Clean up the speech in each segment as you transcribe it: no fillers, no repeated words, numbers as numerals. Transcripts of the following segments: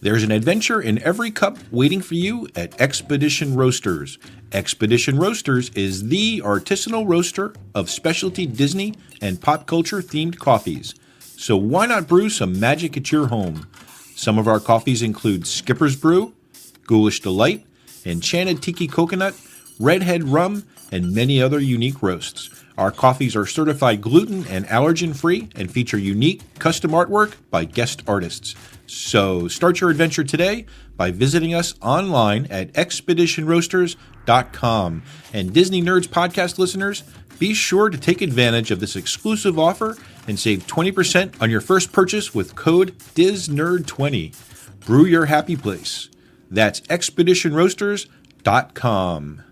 There's an adventure in every cup waiting for you at Expedition Roasters. Expedition Roasters is the artisanal roaster of specialty Disney and pop culture themed coffees. So why not brew some magic at your home? Some of our coffees include Skipper's Brew, Ghoulish Delight, Enchanted Tiki Coconut, Redhead Rum, and many other unique roasts. Our coffees are certified gluten and allergen-free and feature unique custom artwork by guest artists. So start your adventure today by visiting us online at expeditionroasters.com. And Disney Nerds podcast listeners, be sure to take advantage of this exclusive offer and save 20% on your first purchase with code DISNERD20. Brew your happy place. That's expeditionroasters.com.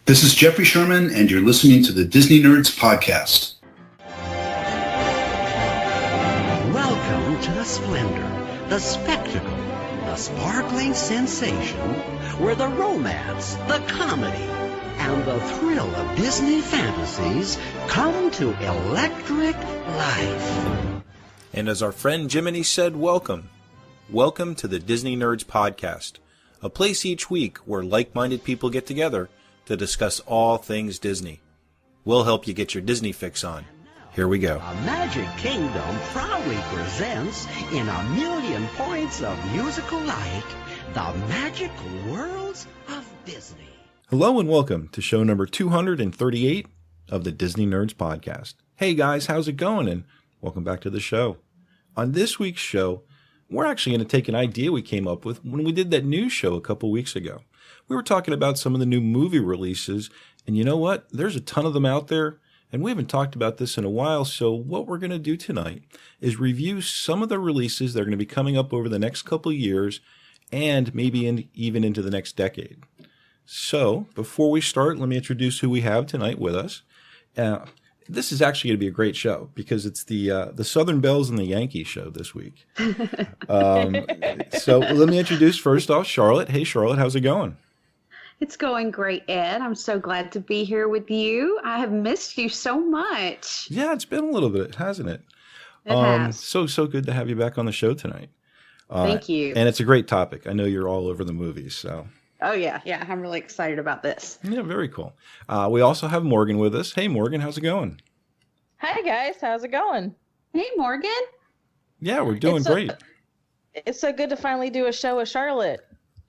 This is Jeffrey Sherman, and you're listening to the Disney Nerds Podcast. Welcome to the splendor, the spectacle, the sparkling sensation, where the romance, the comedy, and the thrill of Disney fantasies come to electric life. And as our friend Jiminy said, welcome. Welcome to the Disney Nerds Podcast, a place each week where like-minded people get together to discuss all things Disney. We'll help you get your Disney fix on. Here we go. A Magic Kingdom proudly presents, in a million points of musical light, the magic worlds of Disney. Hello and welcome to show number 238 of the Disney Nerds Podcast. Hey guys, how's it going? And welcome back to the show. On this week's show, we're actually going to take an idea we came up with when we did that news show a couple weeks ago. We were talking about some of the new movie releases, and you know what? There's a ton of them out there, and we haven't talked about this in a while, so what we're going to do tonight is review some of the releases that are going to be coming up over the next couple of years, and maybe even into the next decade. So, before we start, let me introduce who we have tonight with us. This is actually going to be a great show because it's the Southern Belles and the Yankees show this week. So let me introduce first off Charlotte. Hey, Charlotte, how's it going? It's going great, Ed. I'm so glad to be here with you. I have missed you so much. Yeah, it's been a little bit, hasn't it? It has. So good to have you back on the show tonight. Thank you. And it's a great topic. I know you're all over the movies, so. Oh, yeah. I'm really excited about this. Yeah, very cool. We also have Morgan with us. Hey, Morgan, how's it going? Hi, guys. How's it going? Hey, Morgan. Yeah, we're doing great. It's so good to finally do a show with Charlotte.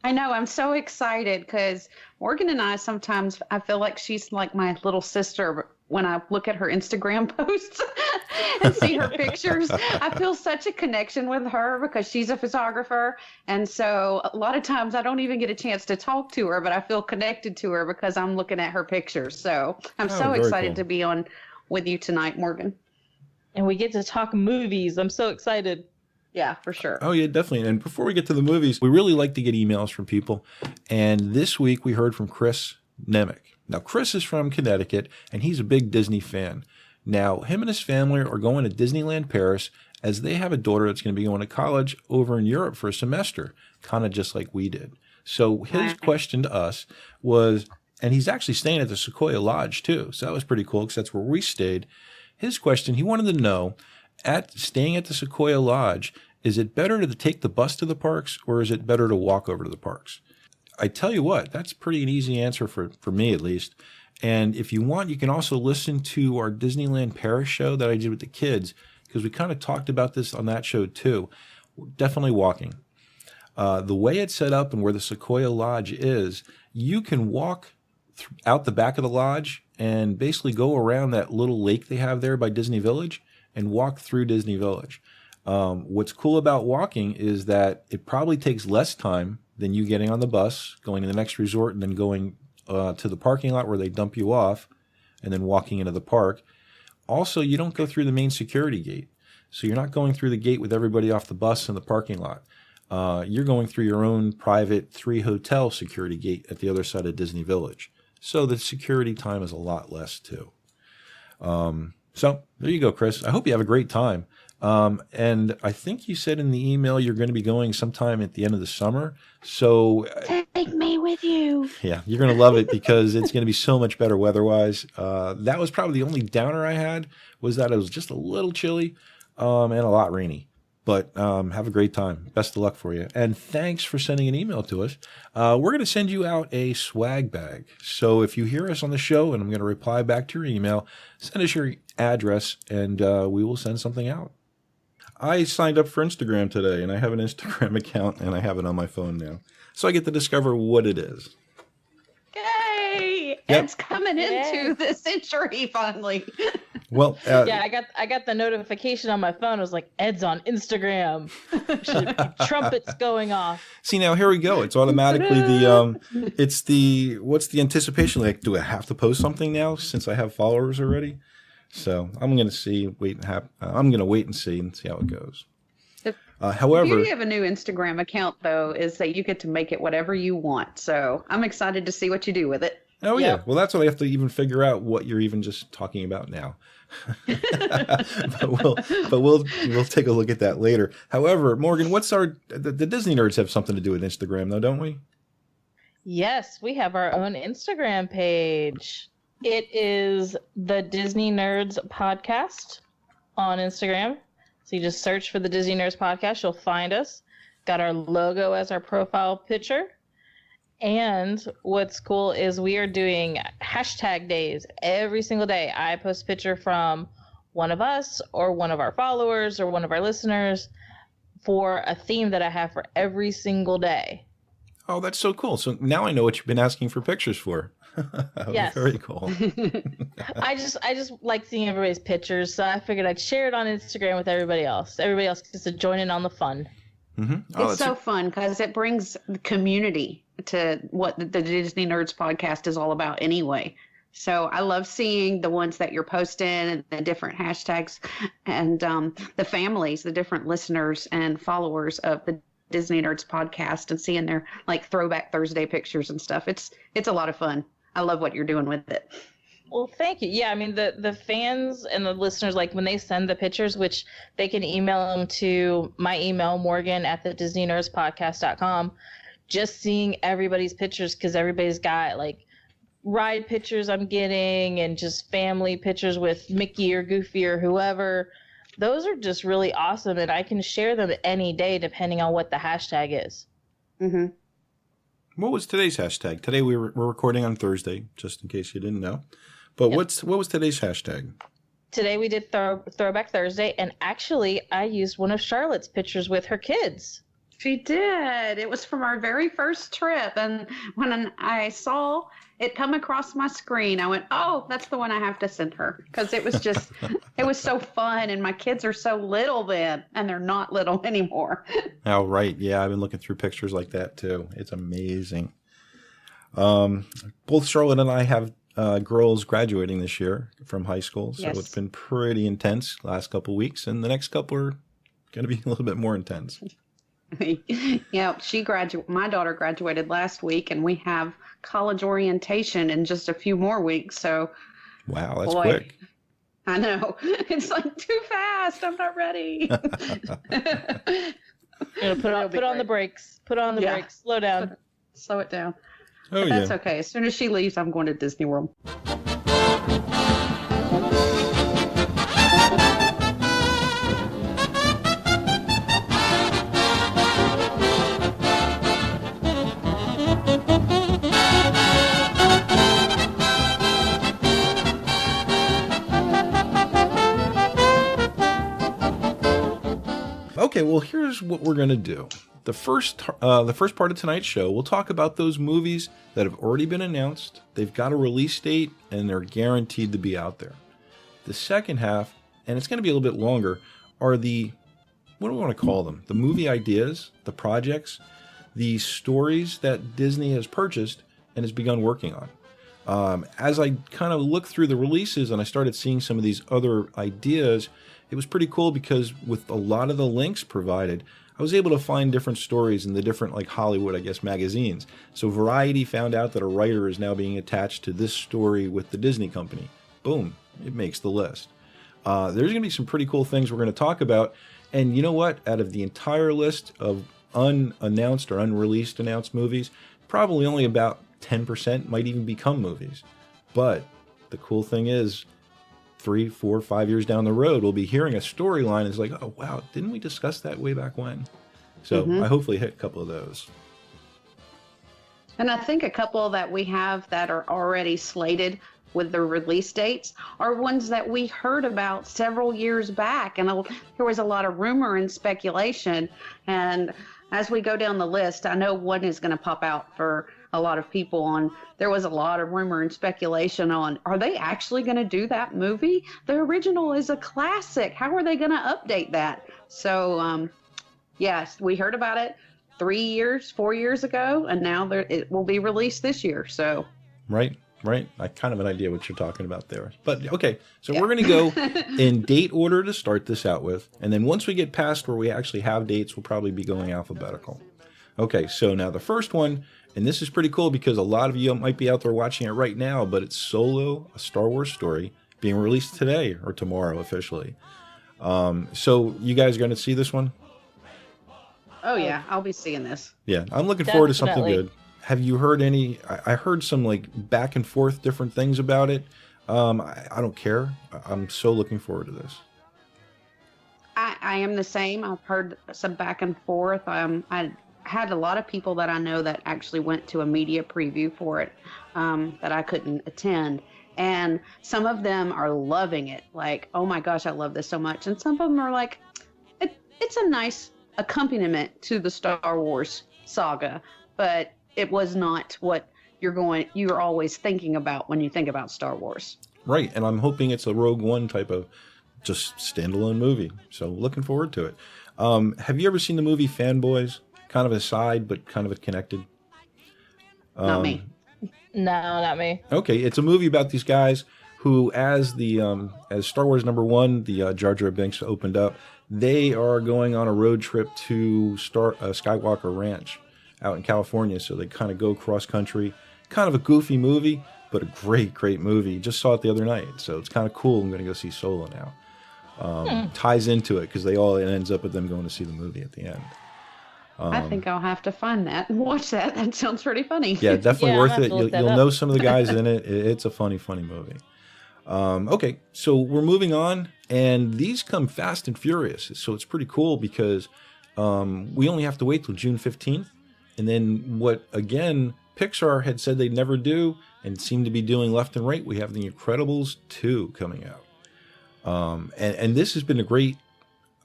I know. I'm so excited because Morgan and I sometimes, I feel like she's like my little sister when I look at her Instagram posts and see her pictures. I feel such a connection with her because she's a photographer. And so a lot of times I don't even get a chance to talk to her, but I feel connected to her because I'm looking at her pictures. So I'm so excited to be on with you tonight, Morgan. And we get to talk movies. I'm so excited. Yeah, for sure. Oh, yeah, definitely. And before we get to the movies, we really like to get emails from people. And this week we heard from Chris Nemec. Now, Chris is from Connecticut, and he's a big Disney fan. Now, him and his family are going to Disneyland Paris as they have a daughter that's going to be going to college over in Europe for a semester, kind of just like we did. So his question to us was, and he's actually staying at the Sequoia Lodge too, so that was pretty cool because that's where we stayed. His question, he wanted to know, staying at the Sequoia Lodge, is it better to take the bus to the parks or is it better to walk over to the parks? I tell you what, that's pretty an easy answer for me at least. And if you want, you can also listen to our Disneyland Paris show that I did with the kids because we kind of talked about this on that show too. Definitely walking. The way it's set up and where the Sequoia Lodge is, you can walk out the back of the lodge and basically go around that little lake they have there by Disney Village and walk through Disney Village. What's cool about walking is that it probably takes less time than you getting on the bus, going to the next resort, and then going to the parking lot where they dump you off, and then walking into the park. Also, you don't go through the main security gate. So you're not going through the gate with everybody off the bus in the parking lot. You're going through your own private 3-hotel security gate at the other side of Disney Village. So the security time is a lot less too. So there you go, Chris. I hope you have a great time. And I think you said in the email you're going to be going sometime at the end of the summer. So take me with you. Yeah, you're going to love it because it's going to be so much better weather-wise. That was probably the only downer I had was that it was just a little chilly and a lot rainy. But have a great time. Best of luck for you. And thanks for sending an email to us. We're going to send you out a swag bag. So if you hear us on the show and I'm going to reply back to your email, send us your address and we will send something out. I signed up for Instagram today and I have an Instagram account and I have it on my phone now. So I get to discover what it is. Yay! Yep. It's coming into the century finally. Well, Yeah, I got the notification on my phone. It was like, Ed's on Instagram. Should be trumpets going off. see now, here we go. It's automatically what's the anticipation like? Do I have to post something now since I have followers already? So I'm going to I'm going to wait and see how it goes. However, the beauty of a new Instagram account, though, is that you get to make it whatever you want. So I'm excited to see what you do with it. oh yeah, well that's what I have to even figure out what you're even just talking about now. but we'll take a look at that later. However, Morgan, the Disney Nerds have something to do with Instagram, though, don't we? Yes, we have our own Instagram page. It is the Disney Nerds Podcast on Instagram. So you just search for the Disney Nerds Podcast. You'll find us. Got our logo as our profile picture. And what's cool is we are doing hashtag days every single day. I post a picture from one of us or one of our followers or one of our listeners for a theme that I have for every single day. Oh, that's so cool. So now I know what you've been asking for pictures for. Yes. Very cool. I just like seeing everybody's pictures, so I figured I'd share it on Instagram with everybody else. Everybody else gets to join in on the fun. Mm-hmm. Oh, It's so fun because it brings community to what the Disney Nerds Podcast is all about anyway. So I love seeing the ones that you're posting and the different hashtags and the families, the different listeners and followers of the Disney Nerds Podcast and seeing their like Throwback Thursday pictures and stuff. It's a lot of fun. I love what you're doing with it. Well, thank you. Yeah, I mean, the fans and the listeners, like when they send the pictures, which they can email them to my email, morgan@thedisneynerdspodcast.com, just seeing everybody's pictures because everybody's got like ride pictures I'm getting and just family pictures with Mickey or Goofy or whoever. Those are just really awesome, and I can share them any day depending on what the hashtag is. Mm-hmm. What was today's hashtag? Today we're recording on Thursday, just in case you didn't know. But Yep. what was today's hashtag? Today we did Throwback Thursday, and actually I used one of Charlotte's pictures with her kids. She did. It was from our very first trip. And when I saw it come across my screen, I went, oh, that's the one I have to send her. Because it was just, it was so fun. And my kids are so little then, and they're not little anymore. Oh, right. Yeah, I've been looking through pictures like that, too. It's amazing. Both Charlotte and I have girls graduating this year from high school. So Yes. It's been pretty intense last couple of weeks. And the next couple are going to be a little bit more intense. Yeah, my daughter graduated last week, and we have college orientation in just a few more weeks. So, Wow, that's boy, quick. I know. It's like too fast. I'm not ready. You know, put on the brakes. Put on the Yeah. brakes. Slow down. Slow it down. Oh, But that's yeah. okay. As soon as she leaves, I'm going to Disney World. Okay, well, here's what we're going to do. The first part of tonight's show, we'll talk about those movies that have already been announced. They've got a release date, and they're guaranteed to be out there. The second half, and it's going to be a little bit longer, are what do we want to call them? The movie ideas, the projects, the stories that Disney has purchased and has begun working on. As I kind of looked through the releases and I started seeing some of these other ideas, it was pretty cool because with a lot of the links provided, I was able to find different stories in the different, like Hollywood, I guess, magazines. So Variety found out that a writer is now being attached to this story with the Disney company. Boom, it makes the list. There's going to be some pretty cool things we're going to talk about. And you know what? Out of the entire list of unannounced or unreleased announced movies, probably only about 10% might even become movies. But the cool thing is, 3, 4, 5 years down the road, we'll be hearing a storyline. It's like, oh, wow, didn't we discuss that way back when? So I hopefully hit a couple of those. And I think a couple that we have that are already slated with the release dates are ones that we heard about several years back. And there was a lot of rumor and speculation. And as we go down the list, I know one is going to pop out for a lot of people on. There was a lot of rumor and speculation on, are they actually going to do that movie? The original is a classic. How are they going to update that? So, yes, we heard about it 4 years ago, and now it will be released this year. So, right. I kind of an idea what you're talking about there. But okay, so we're going to go in date order to start this out with, and then once we get past where we actually have dates, we'll probably be going alphabetical. Okay, so now the first one, and this is pretty cool because a lot of you might be out there watching it right now, but it's Solo, a Star Wars story, being released today or tomorrow officially. So you guys are going to see this one? Oh yeah, I'll be seeing this. Yeah, I'm looking forward to something Definitely. good. Have you heard any? I heard some like back and forth different things about it. I don't care. I'm so looking forward to this. I am the same. I've heard some back and forth. I had a lot of people that I know that actually went to a media preview for it that I couldn't attend. And some of them are loving it. Like, oh my gosh, I love this so much. And some of them are like, it's a nice accompaniment to the Star Wars saga, but it was not what you're always thinking about when you think about Star Wars. Right, and I'm hoping it's a Rogue One type of just standalone movie. So looking forward to it. Have you ever seen the movie Fanboys? Kind of aside, but kind of connected. Not me. No, not me. Okay, it's a movie about these guys who, as Star Wars #1, the Jar Jar Binks opened up, they are going on a road trip to Skywalker Ranch out in California. So they kind of go cross country. Kind of a goofy movie, but a great movie. Just saw it the other night, so it's kind of cool. I'm going to go see Solo now. Ties into it because it ends up with them going to see the movie at the end. I think I'll have to find that and watch that. That sounds pretty funny. Yeah, definitely Yeah, I'll worth have it. to look that You'll up. know some of the guys in it. It's a funny movie. Okay, so we're moving on, and these come fast and furious. So it's pretty cool because we only have to wait till June 15th. And then what, again, Pixar had said they'd never do and seem to be doing left and right, we have The Incredibles 2 coming out. And this has been a great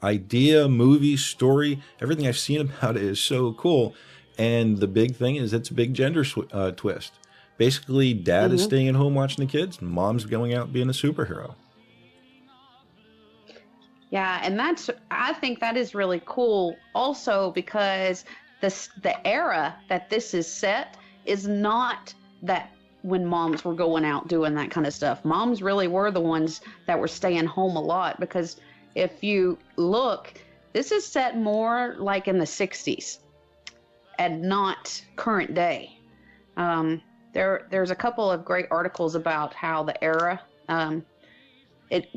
idea, movie, story. Everything I've seen about it is so cool. And the big thing is it's a big gender twist. Basically, dad is staying at home watching the kids, and mom's going out being a superhero. Yeah, and I think that is really cool also because the era that this is set is not that when moms were going out doing that kind of stuff. Moms really were the ones that were staying home a lot because if you look, this is set more like in the 60s and not current day. There's a couple of great articles about how the era,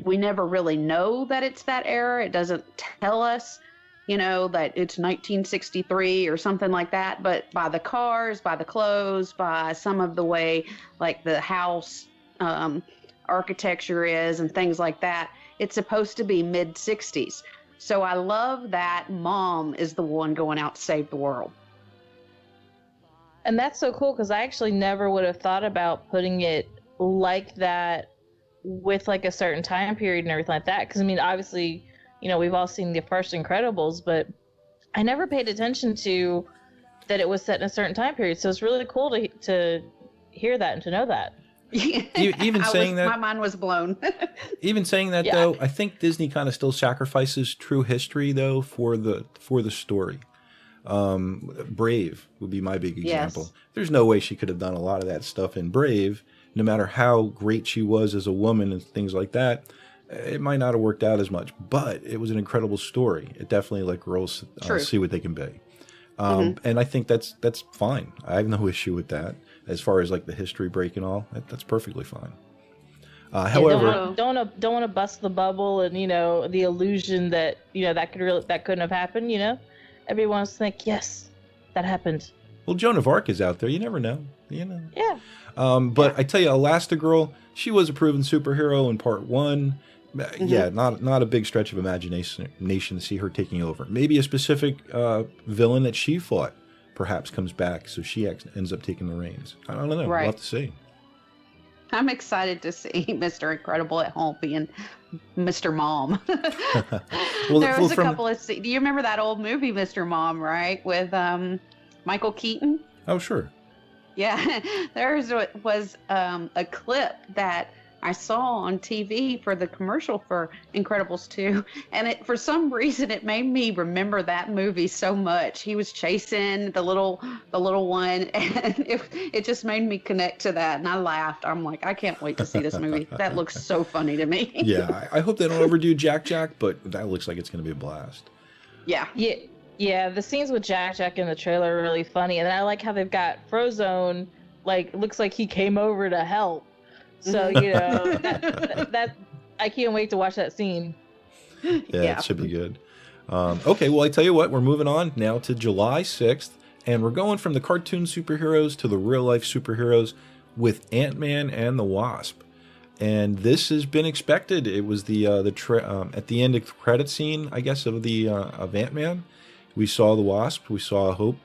we never really know that it's that era. It doesn't tell us, that it's 1963 or something like that. But by the cars, by the clothes, by some of the way like the house architecture is and things like that, it's supposed to be mid 60s. So I love that mom is the one going out to save the world. And that's so cool because I actually never would have thought about putting it like that with like a certain time period and everything like that. Because I mean, obviously, we've all seen the first Incredibles, but I never paid attention to that it was set in a certain time period. So it's really cool to hear that and to know that. Even saying that, my mind was blown. Even saying that, Yeah. though, I think Disney kind of still sacrifices true history, though, for the story. Brave would be my big example. Yes. There's no way she could have done a lot of that stuff in Brave, no matter how great she was as a woman and things like that. It might not have worked out as much, but it was an incredible story. It definitely let girls see what they can be. And I think that's fine. I have no issue with that. As far as like the history break and all, that's perfectly fine. However, don't want to bust the bubble and the illusion that that couldn't have happened. Everyone's like, yes, that happened. Well, Joan of Arc is out there. You never know. You know. Yeah. But I tell you, Elastigirl, she was a proven superhero in part 1. Yeah, not a big stretch of imagination to see her taking over. Maybe a specific villain that she fought perhaps comes back, so she ends up taking the reins. I don't know. Right. We'll have to see. I'm excited to see Mr. Incredible at home being Mr. Mom. There was a couple of. Do you remember that old movie, Mr. Mom, right, with Michael Keaton? Oh, sure. Yeah, there was a clip that I saw on TV for the commercial for Incredibles 2, and for some reason it made me remember that movie so much. He was chasing the little one, and it just made me connect to that, and I laughed. I'm like, I can't wait to see this movie. That looks so funny to me. Yeah, I hope they don't overdo Jack, but that looks like it's going to be a blast. Yeah. Yeah, the scenes with Jack in the trailer are really funny, and I like how they've got Frozone, like, looks like he came over to help. So, you know, that I can't wait to watch that scene. Yeah, it should be good. Okay, well, I tell you what, we're moving on now to July 6th, and we're going from the cartoon superheroes to the real-life superheroes with Ant-Man and the Wasp. And this has been expected. It was at the end of the credit scene, I guess, of Ant-Man. We saw the Wasp. We saw Hope,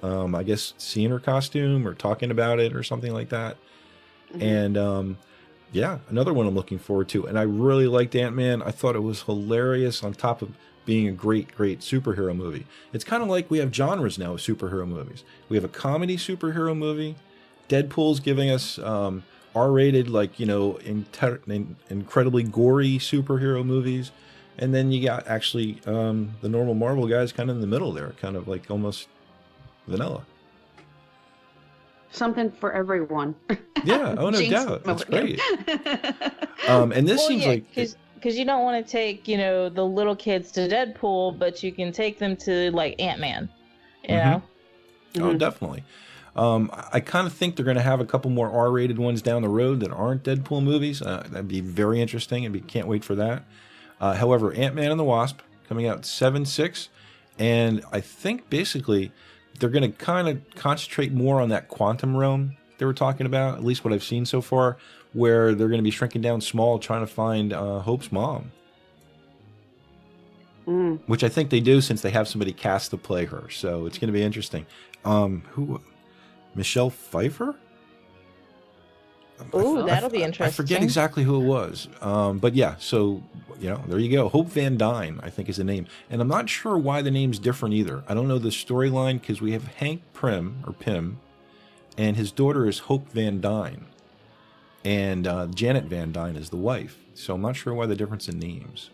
I guess, seeing her costume or talking about it or something like that. And yeah, another one I'm looking forward to. And I really liked Ant-Man. I thought it was hilarious on top of being a great superhero movie. It's kind of like we have genres now of superhero movies. We have a comedy superhero movie. Deadpool's giving us R-rated, like, you know, incredibly gory superhero movies. And then you got actually the normal Marvel guys kind of in the middle there, kind of like almost vanilla. Something for everyone. Yeah, oh, no doubt. That's great. And this seems like... Because you don't want to take, you know, the little kids to Deadpool, but you can take them to, like, Ant-Man, you know? Oh, definitely. I kind of think they're going to have a couple more R-rated ones down the road that aren't Deadpool movies. That'd be very interesting, and can't wait for that. However, Ant-Man and the Wasp coming out 7/6, and I think basically they're going to kind of concentrate more on that quantum realm they were talking about, at least what I've seen so far, where they're going to be shrinking down small, trying to find Hope's mom. Which I think they do since they have somebody cast to play her, so it's going to be interesting. Who? Michelle Pfeiffer? Ooh, that'll be interesting. I forget exactly who it was. But yeah, so, you know, there you go. Hope Van Dyne, I think, is the name. And I'm not sure why the name's different either. I don't know the storyline because we have Hank Pym, and his daughter is Hope Van Dyne. And Janet Van Dyne is the wife. So I'm not sure why the difference in names.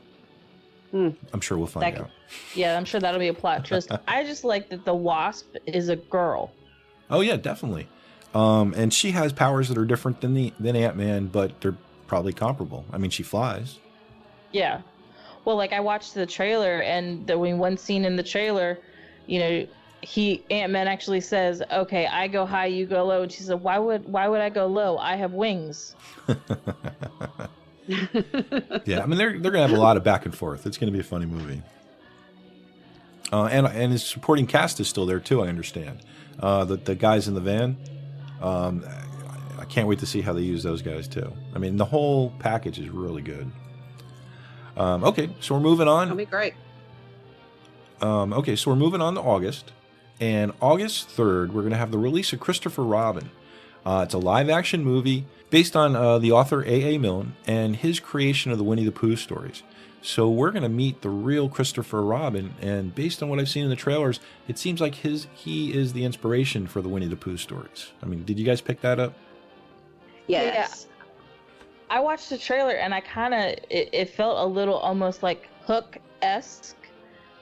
I'm sure we'll find out. Yeah, I'm sure that'll be a plot twist. I just like that the Wasp is a girl. Oh, yeah, definitely. And she has powers that are different than Ant-Man, but they're probably comparable. I mean, she flies. Yeah. Well, like, I watched the trailer, and one scene in the trailer, you know, Ant-Man actually says, "Okay, I go high, you go low," and she said, "Why would I go low? I have wings." Yeah, I mean, they're gonna have a lot of back and forth. It's gonna be a funny movie. And his supporting cast is still there too, I understand. The guys in the van. I can't wait to see how they use those guys too. I mean, the whole package is really good. Okay, so we're moving on. That'll be great. Okay, so we're moving on to August. And August 3rd, we're going to have the release of Christopher Robin. It's a live-action movie based on the author A.A. Milne and his creation of the Winnie the Pooh stories. So we're going to meet the real Christopher Robin, and based on what I've seen in the trailers, it seems like he is the inspiration for the Winnie the Pooh stories. I mean, did you guys pick that up? Yes. Yeah. I watched the trailer, and I kind of, it felt a little almost like Hook-esque,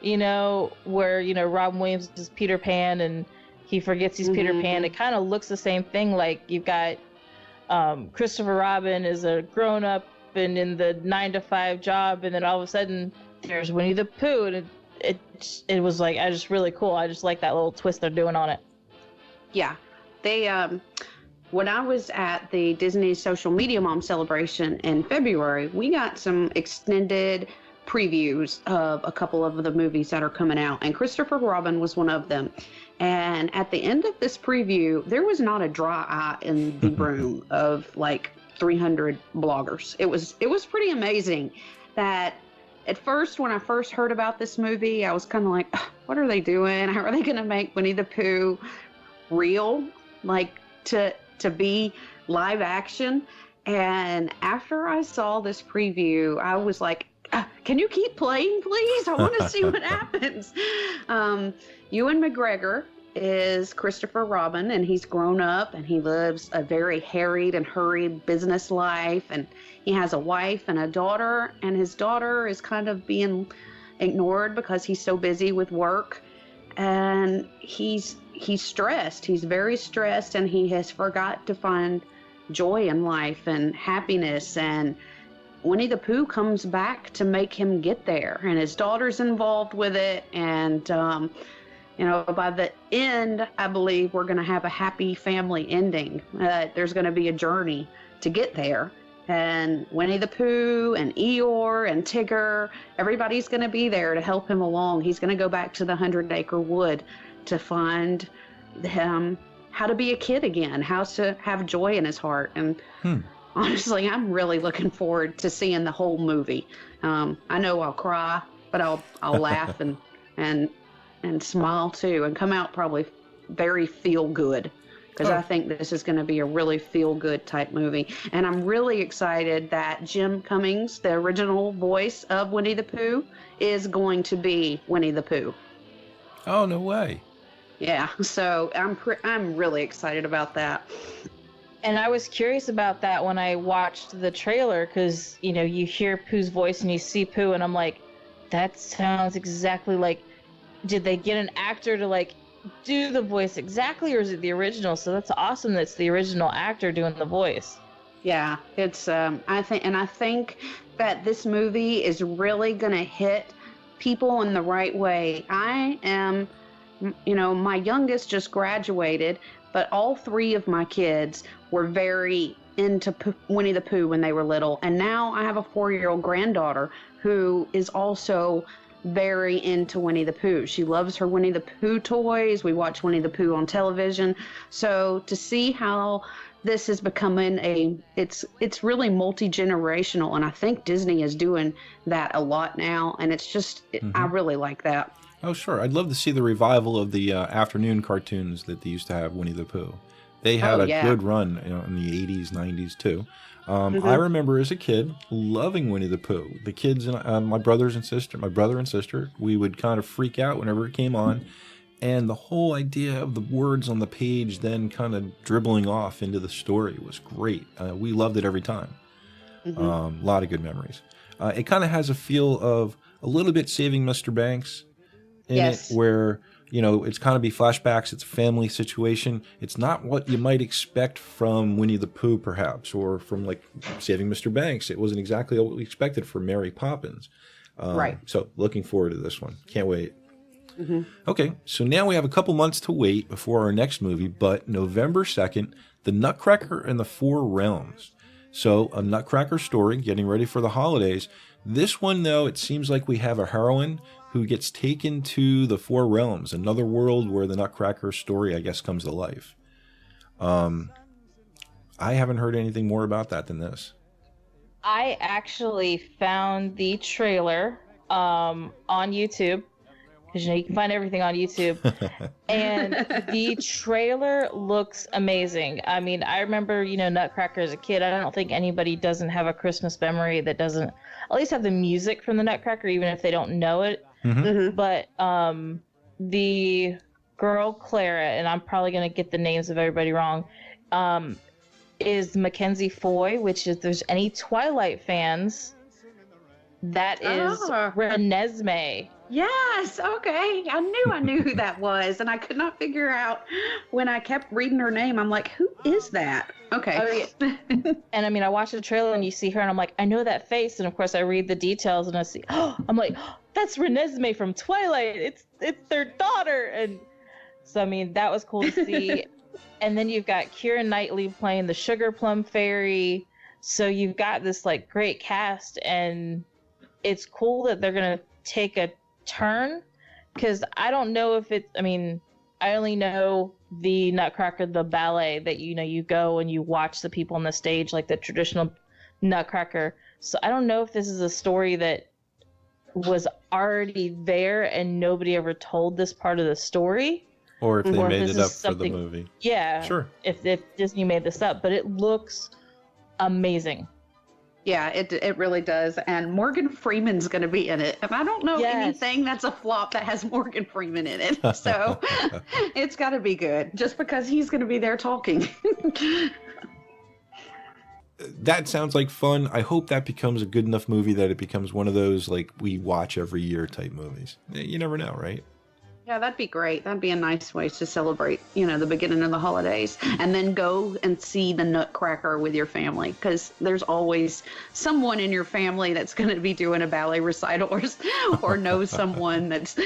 you know, where, you know, Robin Williams is Peter Pan, and he forgets he's Peter Pan. It kind of looks the same thing, like you've got Christopher Robin is a grown-up and in the 9-to-5 job, and then all of a sudden there's Winnie the Pooh, and it was like, I just really cool. I just like that little twist they're doing on it. Yeah, they when I was at the Disney Social Media Mom celebration in February, we got some extended previews of a couple of the movies that are coming out, and Christopher Robin was one of them. And at the end of this preview, there was not a dry eye in the room of like 300 bloggers. It was pretty amazing that at first, when I first heard about this movie, I was kind of like, what are they doing? How are they going to make Winnie the Pooh real, like to be live action? And after I saw this preview, I was like, can you keep playing, please? I want to see what happens. Ewan McGregor is Christopher Robin, and he's grown up and he lives a very harried and hurried business life, and he has a wife and a daughter, and his daughter is kind of being ignored because he's so busy with work, and he's stressed. He's very stressed, and he has forgot to find joy in life and happiness, and Winnie the Pooh comes back to make him get there, and his daughter's involved with it, and by the end, I believe we're going to have a happy family ending. There's going to be a journey to get there, and Winnie the Pooh and Eeyore and Tigger, everybody's going to be there to help him along. He's going to go back to the 100-acre wood to find him how to be a kid again, how to have joy in his heart. And honestly, I'm really looking forward to seeing the whole movie. I know I'll cry, but I'll laugh and smile too, and come out probably very feel good, because I think this is going to be a really feel good type movie. And I'm really excited that Jim Cummings, the original voice of Winnie the Pooh, is going to be Winnie the Pooh. Oh, no way. Yeah, so I'm really excited about that. And I was curious about that when I watched the trailer, because, you hear Pooh's voice and you see Pooh, and I'm like, that sounds exactly like, did they get an actor to, like, do the voice exactly, or is it the original? So that's awesome that's the original actor doing the voice. Yeah, it's, I think that this movie is really going to hit people in the right way. I am, my youngest just graduated, but all three of my kids were very into Winnie the Pooh when they were little. And now I have a 4-year-old granddaughter who is also very into Winnie the Pooh. She loves her Winnie the Pooh toys. We watch Winnie the Pooh on television. So to see how this is becoming it's really multi-generational, and I think Disney is doing that a lot now, and it's just, I really like that. Oh, sure. I'd love to see the revival of the afternoon cartoons that they used to have, Winnie the Pooh. They had a good run in the 80s, 90s, too. I remember as a kid loving Winnie the Pooh. The kids and my brother and sister, we would kind of freak out whenever it came on. And the whole idea of the words on the page then kind of dribbling off into the story was great. We loved it every time. A lot of good memories. It kind of has a feel of a little bit Saving Mr. Banks in it, where it's kind of be flashbacks. It's a family situation. It's not what you might expect from Winnie the Pooh, perhaps, or from like Saving Mr. Banks. It wasn't exactly what we expected from Mary Poppins. Right. So looking forward to this one. Can't wait. Okay, so now we have a couple months to wait before our next movie, but November 2nd, The Nutcracker and the Four Realms. So a Nutcracker story, getting ready for the holidays. This one, though, it seems like we have a heroine who gets taken to the Four Realms, another world where the Nutcracker story, I guess, comes to life. I haven't heard anything more about that than this. I actually found the trailer on YouTube, because you can find everything on YouTube, and the trailer looks amazing. I mean, I remember, Nutcracker as a kid. I don't think anybody doesn't have a Christmas memory that doesn't at least have the music from the Nutcracker, even if they don't know it. But the girl Clara, and I'm probably going to get the names of everybody wrong, is Mackenzie Foy, which is, if there's any Twilight fans, that is Renesmee. Yes, okay. I knew who that was, and I could not figure out when I kept reading her name. I'm like, who is that? Okay. Oh, yeah. And I mean, I watched the trailer and you see her, and I'm like, I know that face. And of course, I read the details and I see, I'm like, that's Renesmee from Twilight. It's their daughter. And so, I mean, that was cool to see. And then you've got Keira Knightley playing the Sugar Plum Fairy. So you've got this like great cast, and it's cool that they're going to take a turn, because I don't know if it's, I mean, I only know the Nutcracker, the ballet that, you know, you go and you watch the people on the stage, like the traditional Nutcracker. So I don't know if this is a story that was already there and nobody ever told this part of the story. Or if they Or if made this it is up for the something- movie. Yeah. Sure. If Disney made this up, but it looks amazing. Yeah, it really does. And Morgan Freeman's going to be in it. And I don't know anything that's a flop that has Morgan Freeman in it. So it's got to be good just because he's going to be there talking. That sounds like fun. I hope that becomes a good enough movie that it becomes one of those like we watch every year type movies. You never know, right? Yeah, that'd be great. That'd be a nice way to celebrate, you know, the beginning of the holidays, and then go and see the Nutcracker with your family, because there's always someone in your family that's going to be doing a ballet recital or know someone that's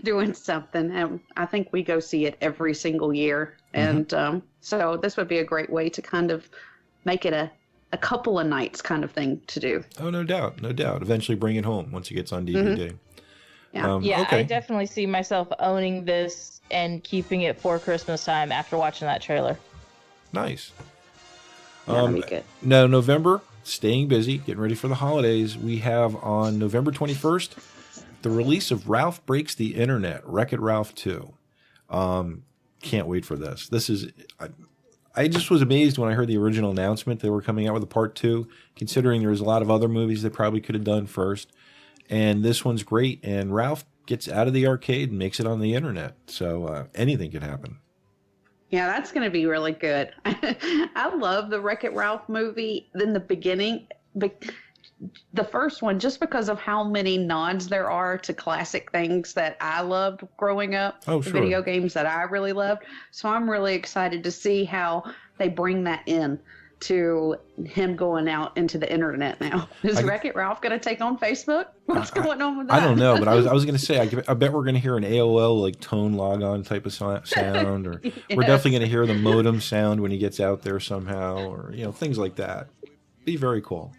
doing something. And I think we go see it every single year. And so this would be a great way to kind of make it a couple of nights kind of thing to do. Oh, no doubt. No doubt. Eventually bring it home once it gets on DVD. Yeah. Okay. I definitely see myself owning this and keeping it for Christmas time after watching that trailer. Nice. That'd be good. Now, November, staying busy, getting ready for the holidays. We have on November 21st, the release of Ralph Breaks the Internet, Wreck-It Ralph 2. Can't wait for this. This is... I just was amazed when I heard the original announcement they were coming out with a part 2, considering there was a lot of other movies they probably could have done first. And this one's great, and Ralph gets out of the arcade and makes it on the internet. So anything can happen. Yeah, that's going to be really good. I love the Wreck-It Ralph movie in the beginning, the first one, just because of how many nods there are to classic things that I loved growing up, Oh, the sure. video games that I really loved. So I'm really excited to see how they bring that in to him going out into the internet now. Is Wreck-It Ralph going to take on Facebook? What's going on with that? I don't know, but I was going to say, I bet we're going to hear an AOL like tone logon type of sound, or we're definitely going to hear the modem sound when he gets out there somehow, or things like that. Be very cool.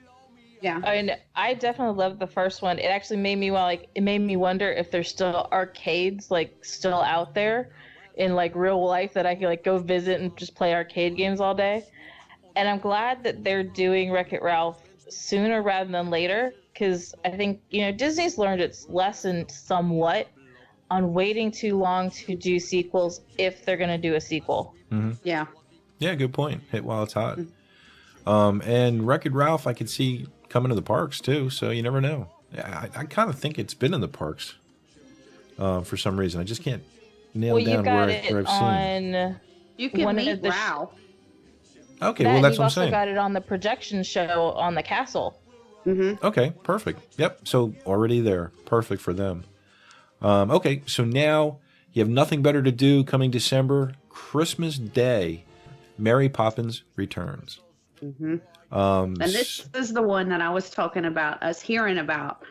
Yeah. I mean, I definitely loved the first one. It actually made me wonder if there's still arcades still out there in real life that I could go visit and just play arcade games all day. And I'm glad that they're doing Wreck-It Ralph sooner rather than later, because I think, Disney's learned its lesson somewhat on waiting too long to do sequels if they're going to do a sequel. Mm-hmm. Yeah. Yeah, good point. Hit while it's hot. And Wreck-It Ralph I could see coming to the parks too, so you never know. I kind of think it's been in the parks for some reason. I just can't nail down where I've seen it. You can meet Ralph. Okay, well, that's what I'm saying. You've also got it on the projection show on the castle. Mm-hmm. Okay, perfect. Yep, so already there. Perfect for them. Okay, so now you have nothing better to do coming December, Christmas Day, Mary Poppins Returns. Mm-hmm. And this is the one that I was talking about, us hearing about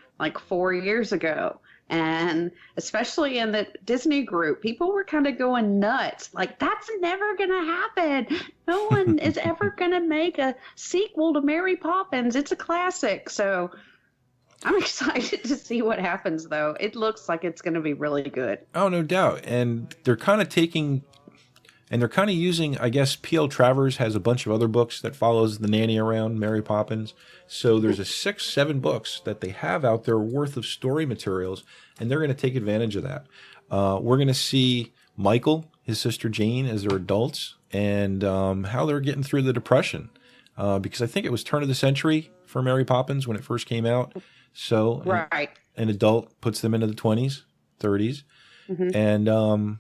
4 years ago. And especially in the Disney group, people were kind of going nuts. That's never going to happen. No one is ever going to make a sequel to Mary Poppins. It's a classic. So I'm excited to see what happens, though. It looks like it's going to be really good. Oh, no doubt. And they're kind of using, I guess, P.L. Travers has a bunch of other books that follows the nanny around Mary Poppins. So there's 6-7 books that they have out there worth of story materials, and they're going to take advantage of that. We're going to see Michael, his sister Jane, as they're adults, and how they're getting through the Depression. Because I think it was turn of the century for Mary Poppins when it first came out. So right. An adult puts them into the 20s, 30s. Mm-hmm. And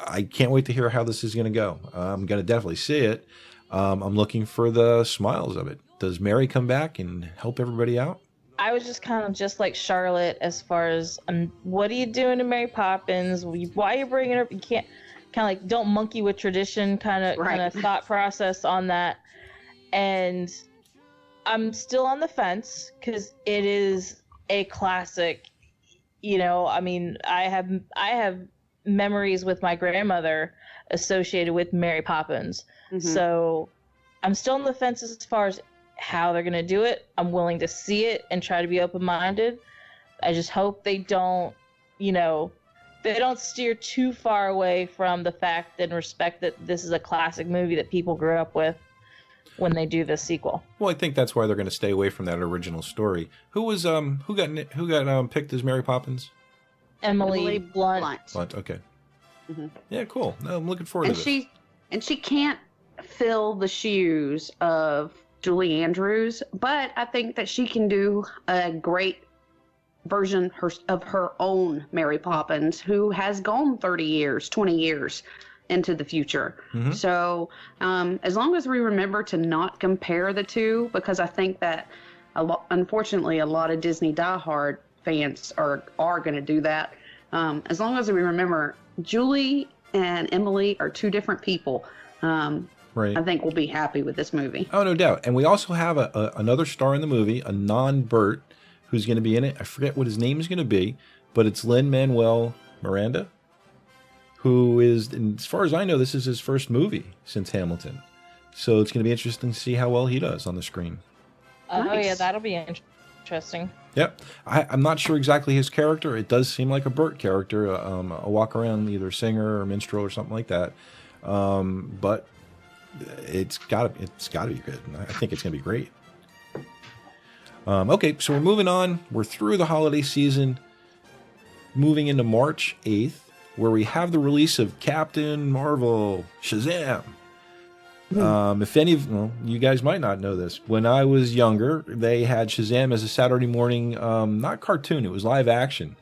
I can't wait to hear how this is going to go. I'm going to definitely see it. I'm looking for the smiles of it. Does Mary come back and help everybody out? I was just kind of just like Charlotte as far as, what are you doing to Mary Poppins? Why are you bringing her up? You can't kind of don't monkey with tradition kind of thought process on that. And I'm still on the fence because it is a classic. I have memories with my grandmother associated with Mary Poppins. Mm-hmm. So I'm still on the fence as far as how they're going to do it. I'm willing to see it and try to be open-minded. I just hope they don't, they don't steer too far away from the fact and respect that this is a classic movie that people grew up with when they do this sequel. Well, I think that's why they're going to stay away from that original story. Who got picked as Mary Poppins? Emily Blunt. Blunt. Okay. Mm-hmm. Yeah, cool. No, I'm looking forward to this. She can't fill the shoes of Julie Andrews, but I think that she can do a great version of her own Mary Poppins, who has gone 30 years, 20 years into the future. Mm-hmm. So as long as we remember to not compare the two, because I think that unfortunately a lot of Disney diehard fans are going to do that. As long as we remember Julie and Emily are two different people, right. I think we'll be happy with this movie. Oh, no doubt. And we also have another star in the movie, a non-Bert, who's going to be in it. I forget what his name is going to be, but it's Lin-Manuel Miranda, who is, and as far as I know, this is his first movie since Hamilton. So it's going to be interesting to see how well he does on the screen. Oh, Nice. yeah, that'll be interesting. Yep. I'm not sure exactly his character. It does seem like a Bert character, a walk-around either singer or minstrel or something like that. But it's got to be good. I think it's going to be great. Okay, so we're moving on. We're through the holiday season, moving into March 8th, where we have the release of Captain Marvel, Shazam. If any of you guys might not know this, when I was younger, they had Shazam as a Saturday morning, not cartoon, it was live action,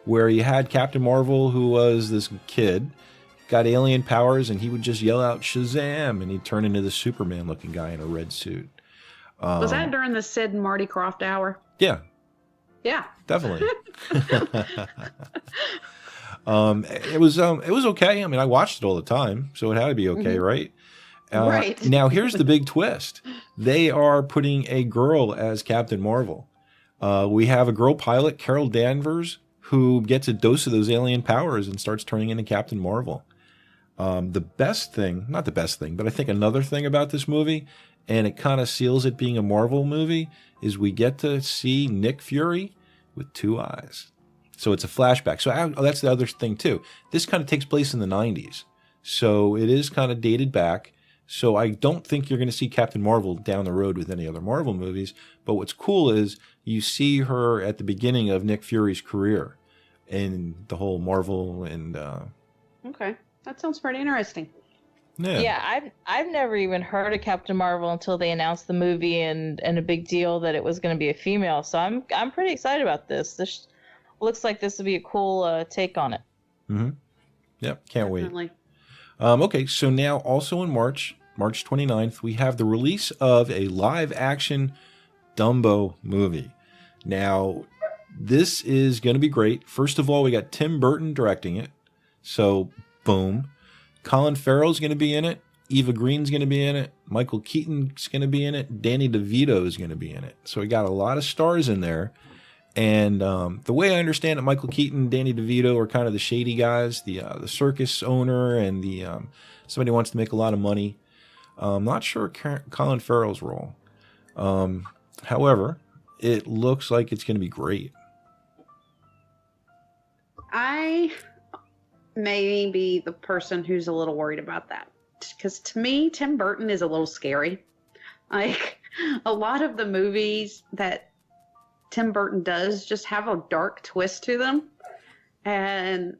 where you had Captain Marvel, who was this kid, got alien powers, and he would just yell out Shazam, and he'd turn into the Superman-looking guy in a red suit. Was that during the Sid and Marty Krofft hour? Yeah. Yeah. Definitely. It was okay. I mean, I watched it all the time, so it had to be okay, right? Right. Now, here's the big twist. They are putting a girl as Captain Marvel. We have a girl pilot, Carol Danvers, who gets a dose of those alien powers and starts turning into Captain Marvel. The best thing, not the best thing, but I think another thing about this movie, and it kind of seals it being a Marvel movie, is we get to see Nick Fury with two eyes. So it's a flashback. So that's the other thing, too. This kind of takes place in the 90s. So it is kind of dated back. So I don't think you're going to see Captain Marvel down the road with any other Marvel movies. But what's cool is you see her at the beginning of Nick Fury's career in the whole Marvel and... Okay. That sounds pretty interesting. Yeah, I've never even heard of Captain Marvel until they announced the movie and a big deal that it was going to be a female. So I'm pretty excited about this. This looks like this would be a cool take on it. Mm-hmm. Yep, can't Definitely. wait. Okay, so now also in March 29th, we have the release of a live-action Dumbo movie. Now, this is going to be great. First of all, we got Tim Burton directing it. So, boom. Colin Farrell's going to be in it. Eva Green's going to be in it. Michael Keaton's going to be in it. Danny DeVito is going to be in it. So we got a lot of stars in there. And the way I understand it, Michael Keaton, Danny DeVito are kind of the shady guys, the circus owner, and the somebody who wants to make a lot of money. I'm not sure Colin Farrell's role. However, it looks like it's going to be great. I may be the person who's a little worried about that, because to me, Tim Burton is a little scary. Like, a lot of the movies that Tim Burton does just have a dark twist to them, and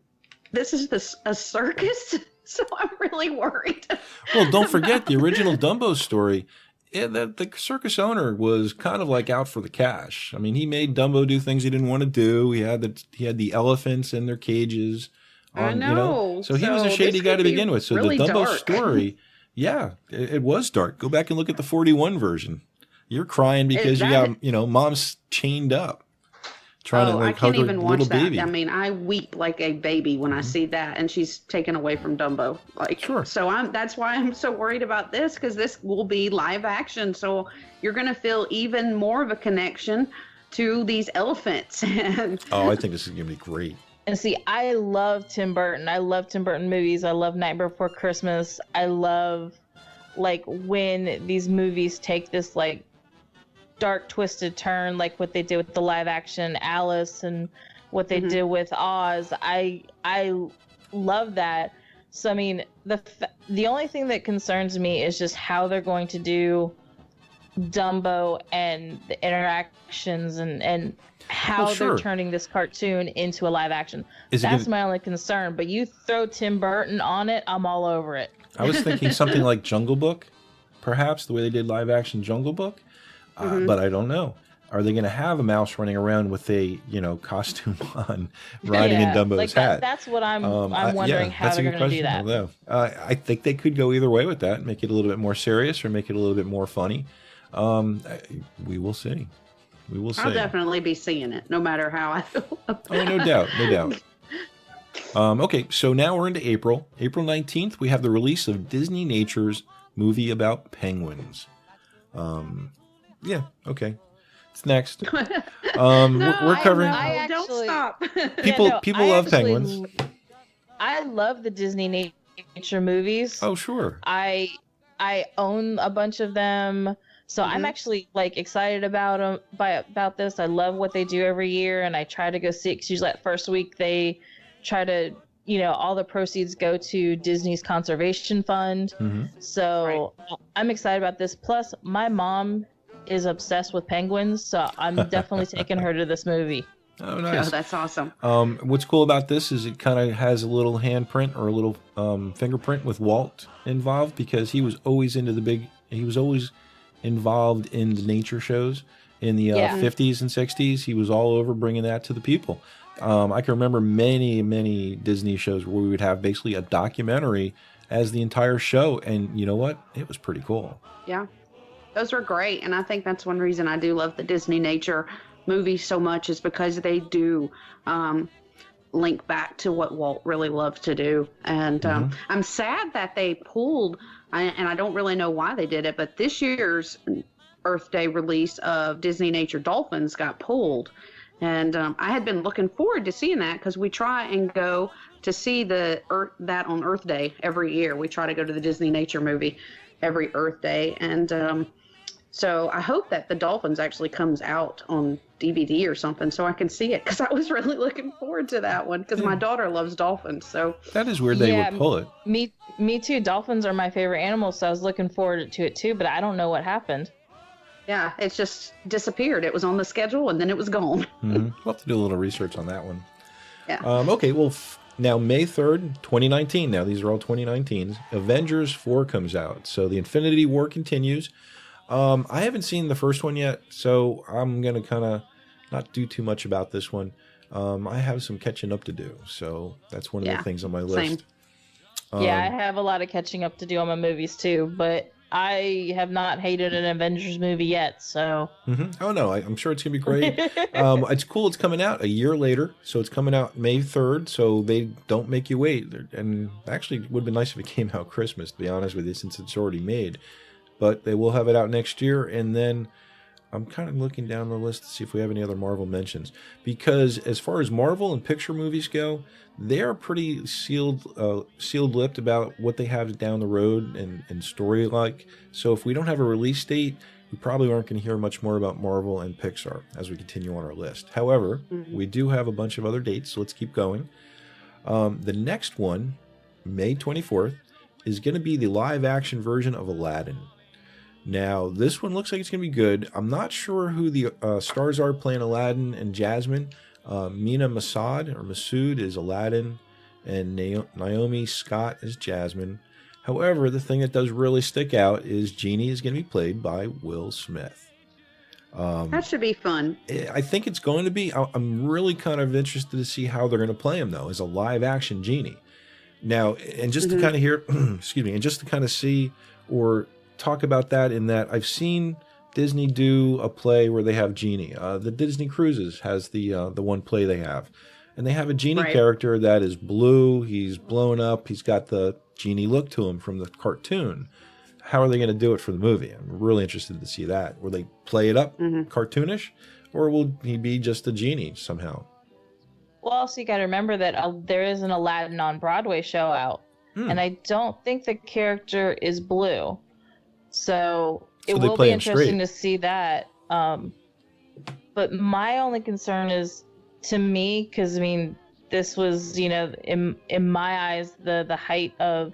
this is a circus, so I'm really worried. Well, don't forget the original Dumbo story. The circus owner was kind of like out for the cash. I mean, he made Dumbo do things he didn't want to do. He had the elephants in their cages. I know. So he was a shady guy to begin with. So really the Dumbo dark. story, yeah, it was dark. Go back and look at the 41 version. You're crying because you got, mom's chained up, trying to I hug can't her even watch little that. baby. I mean, I weep like a baby when I see that, and she's taken away from Dumbo. Sure. So that's why I'm so worried about this, because this will be live action. So you're going to feel even more of a connection to these elephants. Oh, I think this is going to be great. And see, I love Tim Burton. I love Tim Burton movies. I love Nightmare Before Christmas. I love, when these movies take this, dark twisted turn, like what they did with the live action Alice and what they did with Oz. I love that. So I mean, the only thing that concerns me is just how they're going to do Dumbo and the interactions and how they're turning this cartoon into a live action. That's my only concern. But you throw Tim Burton on it, I'm all over it. I was thinking something like Jungle Book, perhaps the way they did live action Jungle Book, but I don't know. Are they going to have a mouse running around with a costume on, riding in Dumbo's hat? That's what I'm wondering how they're going to do that. I think they could go either way with that, make it a little bit more serious or make it a little bit more funny. We will see. We will see. I'll definitely be seeing it, no matter how I feel. Oh, no doubt, no doubt. Okay, so now we're into April. April 19th, we have the release of Disney Nature's movie about penguins. Yeah, okay. It's next. We're covering. Don't stop. People love penguins. I love the Disney Nature movies. Oh, sure. I own a bunch of them, so I'm actually like excited about this. I love what they do every year, and I try to go see it. 'Cause usually that first week they try to, all the proceeds go to Disney's conservation fund. So I'm excited about this. Plus, my mom is obsessed with penguins, so I'm definitely taking her to this movie. Oh, nice. Oh, that's awesome. What's cool about this is it kind of has a little handprint or a little fingerprint with Walt involved, because he was always involved in the nature shows in the 50s and 60s. He was all over bringing that to the people. I can remember many Disney shows where we would have basically a documentary as the entire show, and you know what? It was pretty cool. Yeah. Those were great, and I think that's one reason I do love the Disney Nature movies so much, is because they do link back to what Walt really loved to do. And I'm sad that they pulled, and I don't really know why they did it, but this year's Earth Day release of Disney Nature Dolphins got pulled. And I had been looking forward to seeing that, because we try and go to see that on Earth Day every year. We try to go to the Disney Nature movie every Earth Day. And so I hope that the Dolphins actually comes out on DVD or something so I can see it, because I was really looking forward to that one, because my daughter loves dolphins. So that is weird they would pull it. Me too. Dolphins are my favorite animals, so I was looking forward to it too, but I don't know what happened. Yeah, it's just disappeared. It was on the schedule and then it was gone. We'll have to do a little research on that one. Yeah. Okay, well, now May 3rd, 2019. Now these are all 2019s. Avengers 4 comes out. So the Infinity War continues. I haven't seen the first one yet, so I'm going to kind of not do too much about this one. I have some catching up to do, so that's one of the things on my list. Same. I have a lot of catching up to do on my movies too, but I have not hated an Avengers movie yet, so... Oh, no, I'm sure it's going to be great. It's cool it's coming out a year later, so it's coming out May 3rd, so they don't make you wait. And actually, it would have been nice if it came out Christmas, to be honest with you, since it's already made. But they will have it out next year, and then I'm kind of looking down the list to see if we have any other Marvel mentions. Because as far as Marvel and picture movies go, they're pretty sealed-lipped about what they have down the road and story-like. So if we don't have a release date, we probably aren't going to hear much more about Marvel and Pixar as we continue on our list. However, we do have a bunch of other dates, so let's keep going. The next one, May 24th, is going to be the live-action version of Aladdin. Now, this one looks like it's going to be good. I'm not sure who the stars are playing Aladdin and Jasmine. Mina Masood is Aladdin, and Naomi Scott is Jasmine. However, the thing that does really stick out is Genie is going to be played by Will Smith. That should be fun. I think it's going to be. I'm really kind of interested to see how they're going to play him, though, as a live-action Genie. Now, and just to kind of hear, excuse me, and just to kind of see or talk about that, in that I've seen Disney do a play where they have Genie. The Disney Cruises has the one play they have. And they have a Genie character that is blue, he's blown up, he's got the Genie look to him from the cartoon. How are they going to do it for the movie? I'm really interested to see that. Will they play it up cartoonish, or will he be just a Genie somehow? Well, also you got to remember that there is an Aladdin on Broadway show out. And I don't think the character is blue. So it will be interesting to see that. But my only concern is, to me, because I mean, this was, you know, in my eyes, the height of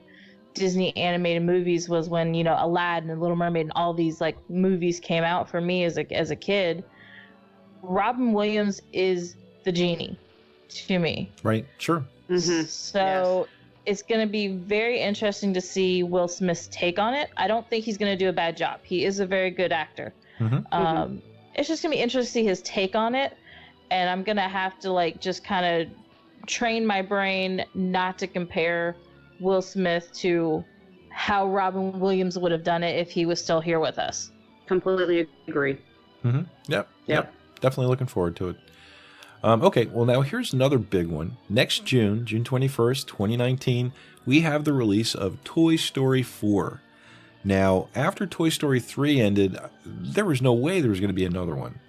Disney animated movies was when, you know, Aladdin and Little Mermaid and all these like movies came out for me as a kid. Robin Williams is the genie to me. Right. Sure. Mm-hmm. So it's going to be very interesting to see Will Smith's take on it. I don't think he's going to do a bad job. He is a very good actor. Mm-hmm. It's just going to be interesting to see his take on it. And I'm going to have to like just kind of train my brain not to compare Will Smith to how Robin Williams would have done it if he was still here with us. Completely agree. Mm-hmm. Yep. Definitely looking forward to it. Okay, well now here's another big one. Next June 21st, 2019, we have the release of Toy Story 4. Now, after Toy Story 3 ended, there was no way there was going to be another one.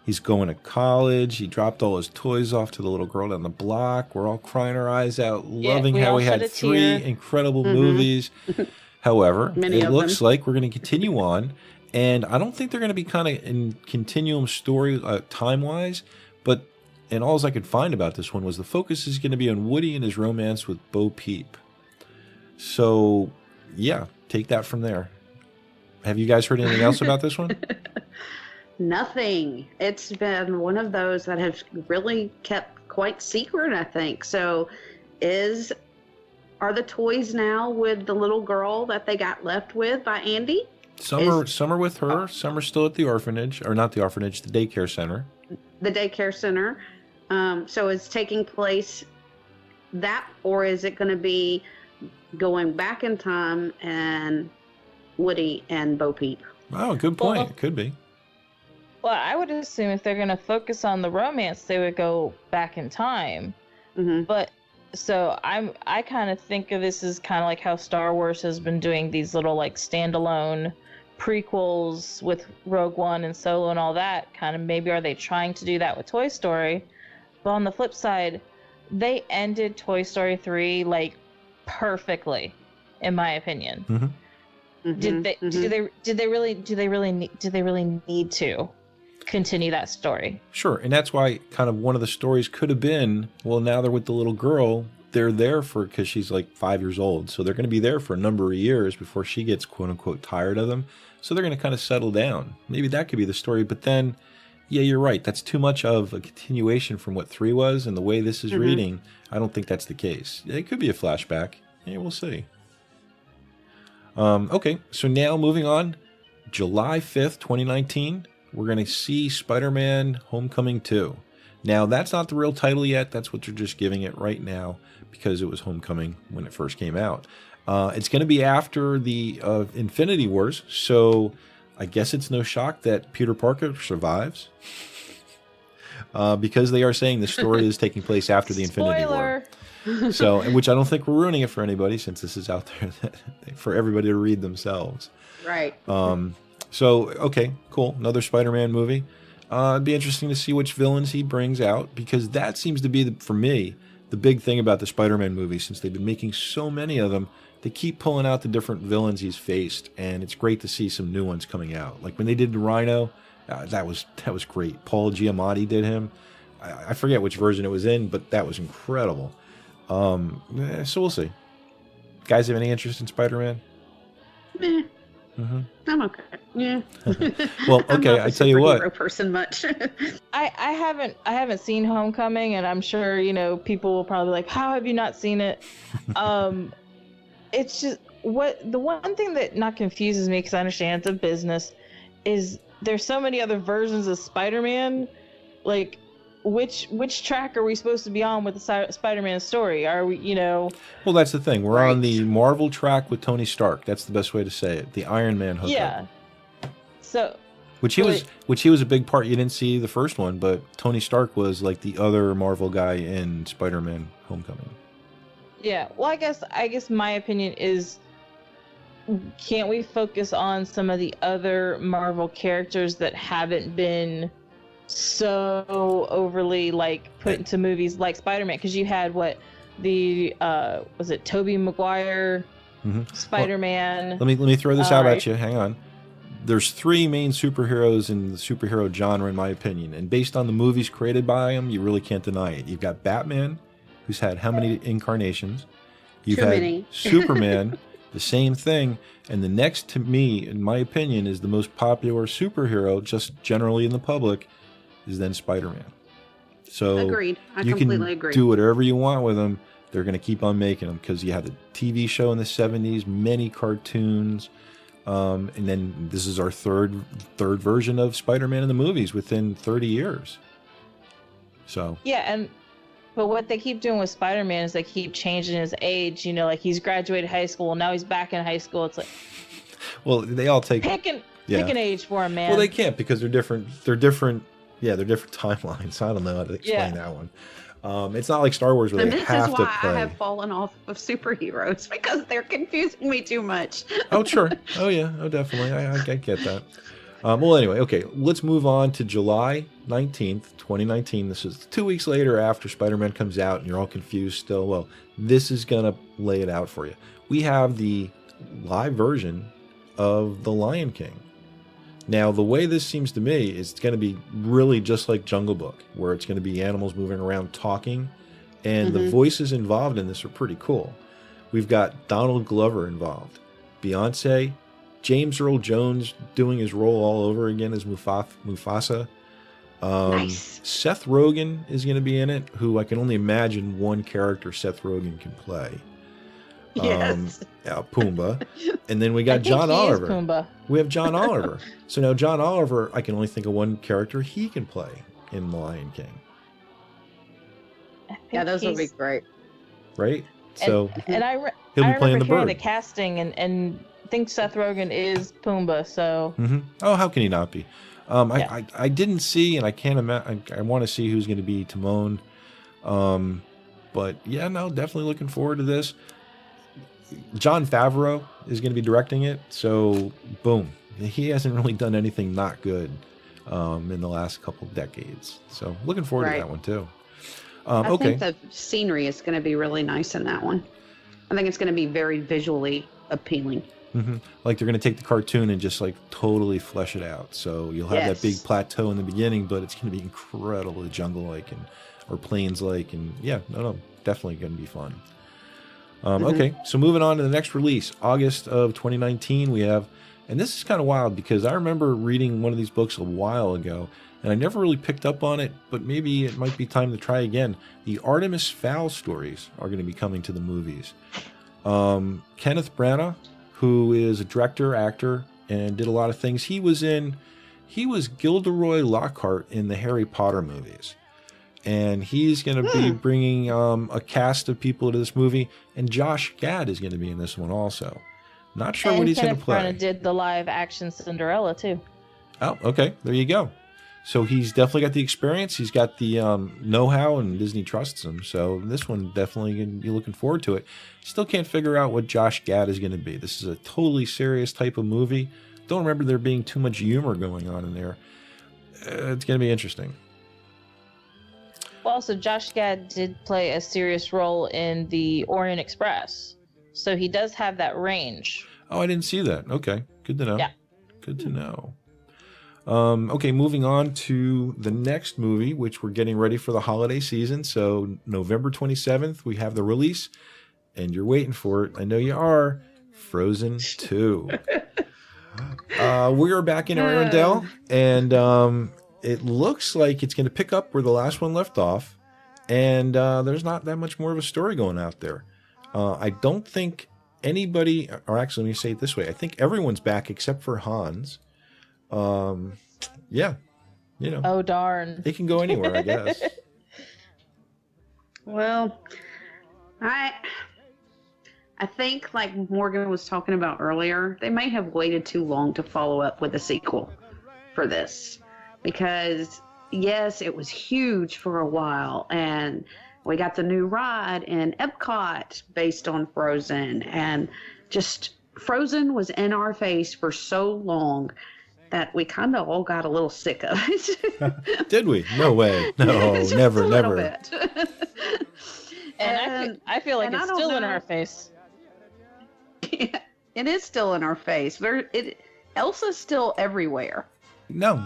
He's going to college. He dropped all his toys off to the little girl down the block. We're all crying our eyes out, loving how he had 3 incredible movies. However, it looks like we're going to continue on. And I don't think they're going to be kind of in continuum story time-wise. But and all I could find about this one was the focus is going to be on Woody and his romance with Bo Peep. So, yeah, take that from there. Have you guys heard anything else about this one? Nothing. It's been one of those that have really kept quite secret, I think. So are the toys now with the little girl that they got left with by Andy? Some are with her. Some are still at the orphanage, or not the orphanage, the daycare center. The daycare center. So is taking place that, or is it going to be going back in time and Woody and Bo Peep? Oh, good point. Well, it could be. Well, I would assume if they're going to focus on the romance, they would go back in time. Mm-hmm. But so I kind of think of this as kind of like how Star Wars has been doing these little like standalone prequels with Rogue One and Solo and all that. Kind of maybe are they trying to do that with Toy Story? But on the flip side, they ended Toy Story 3 like perfectly, in my opinion. Mm-hmm. Did they really need to continue that story? Sure, and that's why kind of one of the stories could have been, well, now they're with the little girl. They're there because she's like 5 years old, so they're going to be there for a number of years before she gets quote unquote tired of them. So they're going to kind of settle down. Maybe that could be the story, but then, yeah, you're right. That's too much of a continuation from what 3 was, and the way this is reading, I don't think that's the case. It could be a flashback. Yeah, we'll see. Okay, so now moving on, July 5th, 2019, we're going to see Spider-Man Homecoming 2. Now, that's not the real title yet. That's what they're just giving it right now because it was Homecoming when it first came out. It's going to be after the Infinity Wars, so I guess it's no shock that Peter Parker survives. Because they are saying the story is taking place after the Infinity War. So, which I don't think we're ruining it for anybody since this is out there for everybody to read themselves. Right. So, okay, cool. Another Spider-Man movie. It'd be interesting to see which villains he brings out because that seems to be, for me, the big thing about the Spider-Man movies since they've been making so many of them. They keep pulling out the different villains he's faced, and it's great to see some new ones coming out. Like when they did the Rhino, that was great. Paul Giamatti did him. I forget which version it was in, but that was incredible. So we'll see. Guys have any interest in Spider-Man? Meh. Mm-hmm. I'm okay. Yeah. Well, okay. I tell you what. Superhero person much. I haven't seen Homecoming, and I'm sure people will probably be like, how have you not seen it? It's just the one thing that not confuses me because I understand it's a business is there's so many other versions of Spider-Man. Like, which track are we supposed to be on with the Spider-Man story? Are we, Well, that's the thing. We're on the Marvel track with Tony Stark. That's the best way to say it. The Iron Man hookup. Yeah. So. Which he was a big part. You didn't see the first one, but Tony Stark was like the other Marvel guy in Spider-Man Homecoming. Yeah. Well, I guess my opinion is, can't we focus on some of the other Marvel characters that haven't been so overly put into movies like Spider-Man? Because you had was it Tobey Maguire Spider-Man? Well, let me throw this out at you. Hang on. there's three main superheroes in the superhero genre, in my opinion. And based on the movies created by them, you really can't deny it. You've got Batman, who's had how many incarnations? You've Too had many. Superman, the same thing. And the next to me, in my opinion, is the most popular superhero, just generally in the public, is then Spider-Man. So Agreed. I you completely can agree. do whatever you want with them. They're going to keep on making them because you had a TV show in the 70s, many cartoons. And then this is our third version of Spider-Man in the movies within 30 years. So Yeah, but what they keep doing with Spider-Man is they keep changing his age. You know, like he's graduated high school, now he's back in high school. It's like, well, they all take pick an age for him, man. Well, they can't because they're different. They're different. Yeah, they're different timelines. I don't know how to explain that one. It's not like Star Wars where And they this have is to why play. I have fallen off of superheroes because they're confusing me too much. Oh, sure. Oh, yeah. Oh, definitely. I get that. Well, anyway, okay. Let's move on to July 19th, 2019. This is 2 weeks later after Spider-Man comes out and you're all confused still. Well, this is going to lay it out for you. We have the live version of The Lion King. Now, the way this seems to me is it's going to be really just like Jungle Book, where it's going to be animals moving around talking, and the voices involved in this are pretty cool. We've got Donald Glover involved, Beyonce, James Earl Jones doing his role all over again as Mufasa. Nice. Seth Rogen is going to be in it, who I can only imagine one character Seth Rogen can play. Yes. Pumbaa. And then we I got think John he is Oliver. Pumbaa. We have John Oliver. So now John Oliver, I can only think of one character he can play in The Lion King, I think Yeah, those would be he's- great. right? So And I he'll be remember playing the hearing bird. the casting and think Seth Rogen is Pumbaa. So Oh, how can he not be? I didn't see, and I can't imagine. I want to see who's going to be Timon. But yeah, no, definitely looking forward to this. Jon Favreau is going to be directing it, so boom, he hasn't really done anything not good in the last couple decades. So looking forward to that one too. I Okay, think the scenery is going to be really nice in that one. I think it's going to be very visually appealing. like they're going to take the cartoon and just like totally flesh it out. So you'll have that big Yes. plateau in the beginning, but it's going to be incredibly jungle-like or plains-like, and yeah, no, definitely going to be fun. Okay, so moving on to the next release, August of 2019, we have, and this is kind of wild because I remember reading one of these books a while ago, and I never really picked up on it, but maybe it might be time to try again. The Artemis Fowl stories are going to be coming to the movies. Kenneth Branagh, who is a director, actor, and did a lot of things. He was Gilderoy Lockhart in the Harry Potter movies. And he's going to be bringing a cast of people to this movie. And Josh Gad is going to be in this one also. Not sure what he's going to Kenneth play. Branagh did the live action Cinderella too. Oh, okay. There you go. So he's definitely got the experience. He's got the know-how, and Disney trusts him. So this one definitely going to be looking forward to it. Still can't figure out what Josh Gad is going to be. This is a totally serious type of movie. Don't remember there being too much humor going on in there. It's going to be interesting. Well, also Josh Gad did play a serious role in the Orient Express, so he does have that range. Oh, I didn't see that. Okay, good to know. Yeah. Good to know. Okay, moving on to the next movie, which we're getting ready for the holiday season. So November 27th, we have the release, and you're waiting for it. I know you are. Frozen 2. We are back in Arendelle, and it looks like it's going to pick up where the last one left off, and there's not that much more of a story going out there. I don't think anybody, or actually, let me say it this way. I think everyone's back except for Hans. Yeah, you know, Oh darn! they can go anywhere, I guess. Well, I think, like Morgan was talking about earlier, they may have waited too long to follow up with a sequel for this. Because, yes, it was huge for a while, and we got the new ride in Epcot based on Frozen, and just Frozen was in our face for so long that we kind of all got a little sick of it. Did we? No way. No, Just never, a little never. bit. And I feel like and I it's don't still in know. our face. It is still in our face. Elsa's still everywhere. No,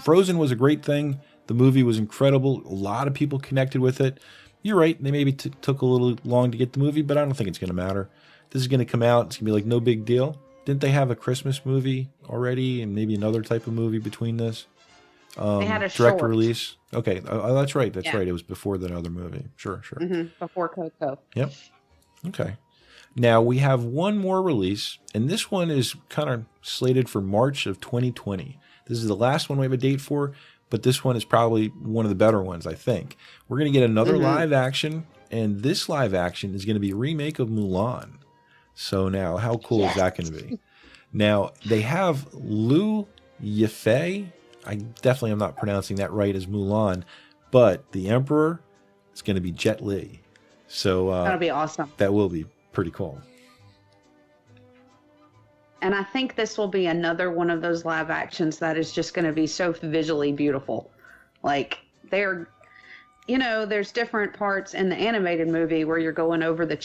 Frozen was a great thing. The movie was incredible. A lot of people connected with it. You're right. They maybe took a little long to get the movie, but I don't think it's going to matter. This is going to come out. It's going to be like no big deal. Didn't they have a Christmas movie already and maybe another type of movie between this? They had a direct short. release. Okay. That's right. That's right. It was before that other movie. Sure. Before Coco. Yep. Okay. Now we have one more release, and this one is kind of slated for March of 2020. This is the last one we have a date for, but this one is probably one of the better ones, I think. We're going to get another live action, and this live action is going to be a remake of Mulan. So now, how cool is that going to be? Now, they have Liu Yifei. I definitely am not pronouncing that right as Mulan, but the Emperor is going to be Jet Li. So That'll be awesome. That will be pretty cool. And I think this will be another one of those live actions that is just going to be so visually beautiful. Like there's different parts in the animated movie where you're going over the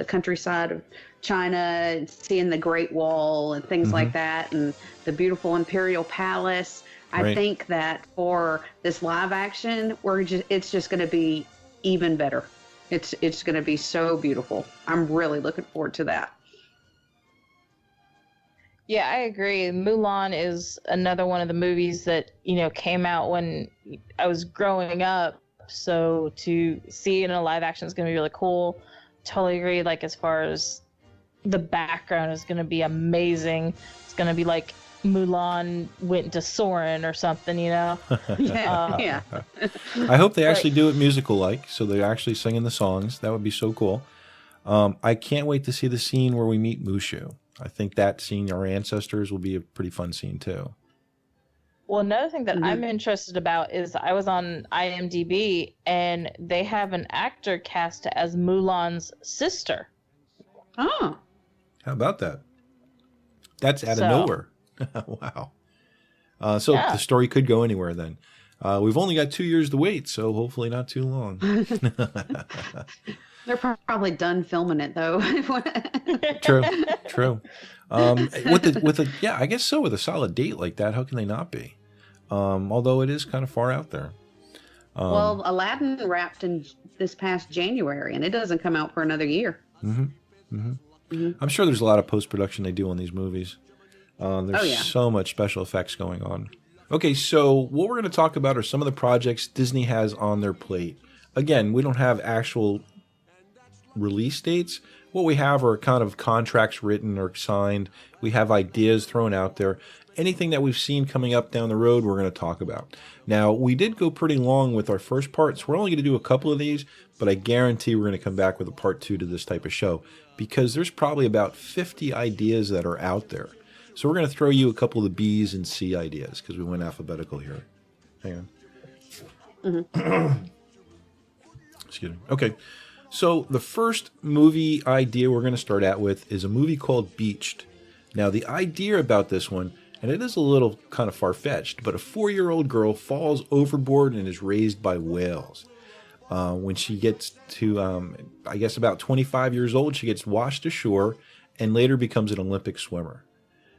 countryside of China, and seeing the Great Wall and things like that, and the beautiful Imperial Palace. Right. I think that for this live action, it's just going to be even better. It's going to be so beautiful. I'm really looking forward to that. Yeah, I agree. Mulan is another one of the movies that, came out when I was growing up. So to see it in a live action is going to be really cool. Totally agree. Like, as far as the background is going to be amazing. It's going to be like Mulan went to Soren or something, Yeah. I hope they actually do it musical-like, so they're actually singing the songs. That would be so cool. I can't wait to see the scene where we meet Mushu. I think that scene, our ancestors, will be a pretty fun scene too. Well, another thing that I'm interested about is I was on IMDb and they have an actor cast as Mulan's sister. Oh. How about that? That's out of nowhere. Wow. So the story could go anywhere then. We've only got 2 years to wait, so hopefully not too long. They're probably done filming it though. True. I guess so. With a solid date like that, how can they not be? Although it is kind of far out there. Well, Aladdin wrapped in this past January, and it doesn't come out for another year. I'm sure there's a lot of post-production they do on these movies. There's so much special effects going on. Okay, so what we're going to talk about are some of the projects Disney has on their plate. Again, we don't have actual release dates. What we have are kind of contracts written or signed. We have ideas thrown out there. Anything that we've seen coming up down the road, we're going to talk about. Now, we did go pretty long with our first part, so we're only going to do a couple of these, but I guarantee we're going to come back with a part 2 to this type of show because there's probably about 50 ideas that are out there. So we're going to throw you a couple of the B's and C ideas because we went alphabetical here. Hang on. Excuse me. Okay. So the first movie idea we're going to start out with is a movie called Beached. Now, the idea about this one, and it is a little kind of far-fetched, but a 4-year-old girl falls overboard and is raised by whales. When she gets to, I guess, about 25 years old, she gets washed ashore and later becomes an Olympic swimmer.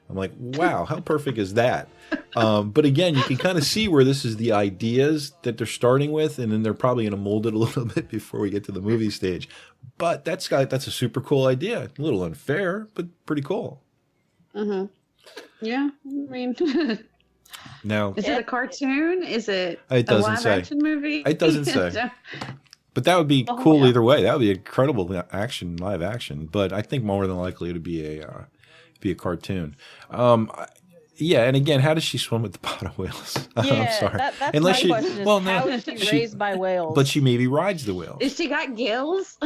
I'm like, wow, how perfect is that? But again, you can kind of see where this is the ideas that they're starting with, and then they're probably going to mold it a little bit before we get to the movie stage. But that's a super cool idea. A little unfair, but pretty cool. Yeah, I mean, now, is it a cartoon? Is it it a doesn't say. live-action movie? It doesn't say. But that would be cool either way. That would be incredible live action. But I think more than likely it would be a cartoon. Yeah, and again, how does she swim with the pot of whales? Yeah, I'm sorry. That's Unless my question. Is how is she raised by whales? But she maybe rides the whales. Is she got gills?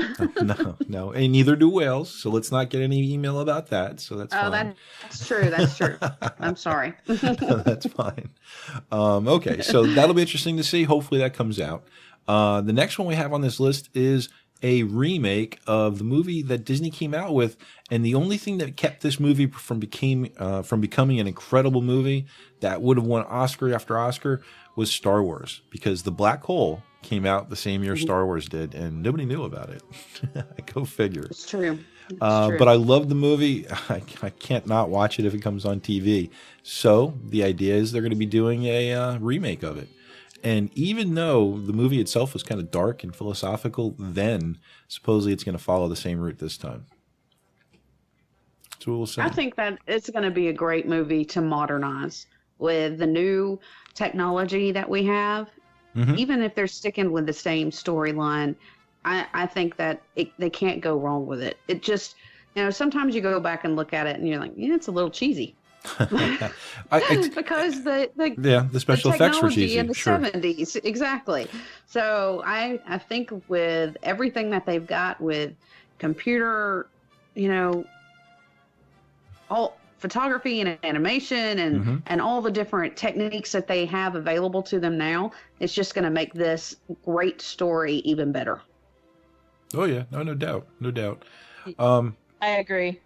No, and neither do whales. So let's not get any email about that. So that's fine. That's true. That's true. I'm sorry. That's fine. Okay, so that'll be interesting to see. Hopefully that comes out. The next one we have on this list is a remake of the movie that Disney came out with, and the only thing that kept this movie from becoming an incredible movie that would have won Oscar after Oscar was Star Wars, because the black hole came out the same year Star Wars did, and nobody knew about it. Go figure. It's true. It's true. But I love the movie. I can't not watch it if it comes on TV. So the idea is they're going to be doing a remake of it. And even though the movie itself was kind of dark and philosophical then, supposedly it's going to follow the same route this time. That's what we'll say. I think that it's going to be a great movie to modernize with the new technology that we have. Even if they're sticking with the same storyline, I think that they can't go wrong with it. It just, sometimes you go back and look at it and you're like, yeah, it's a little cheesy. Because the special effects were cheesy in the 70s, exactly. So I think with everything that they've got with computer, all photography and animation and all the different techniques that they have available to them now, it's just going to make this great story even better. Oh yeah, no doubt. I agree.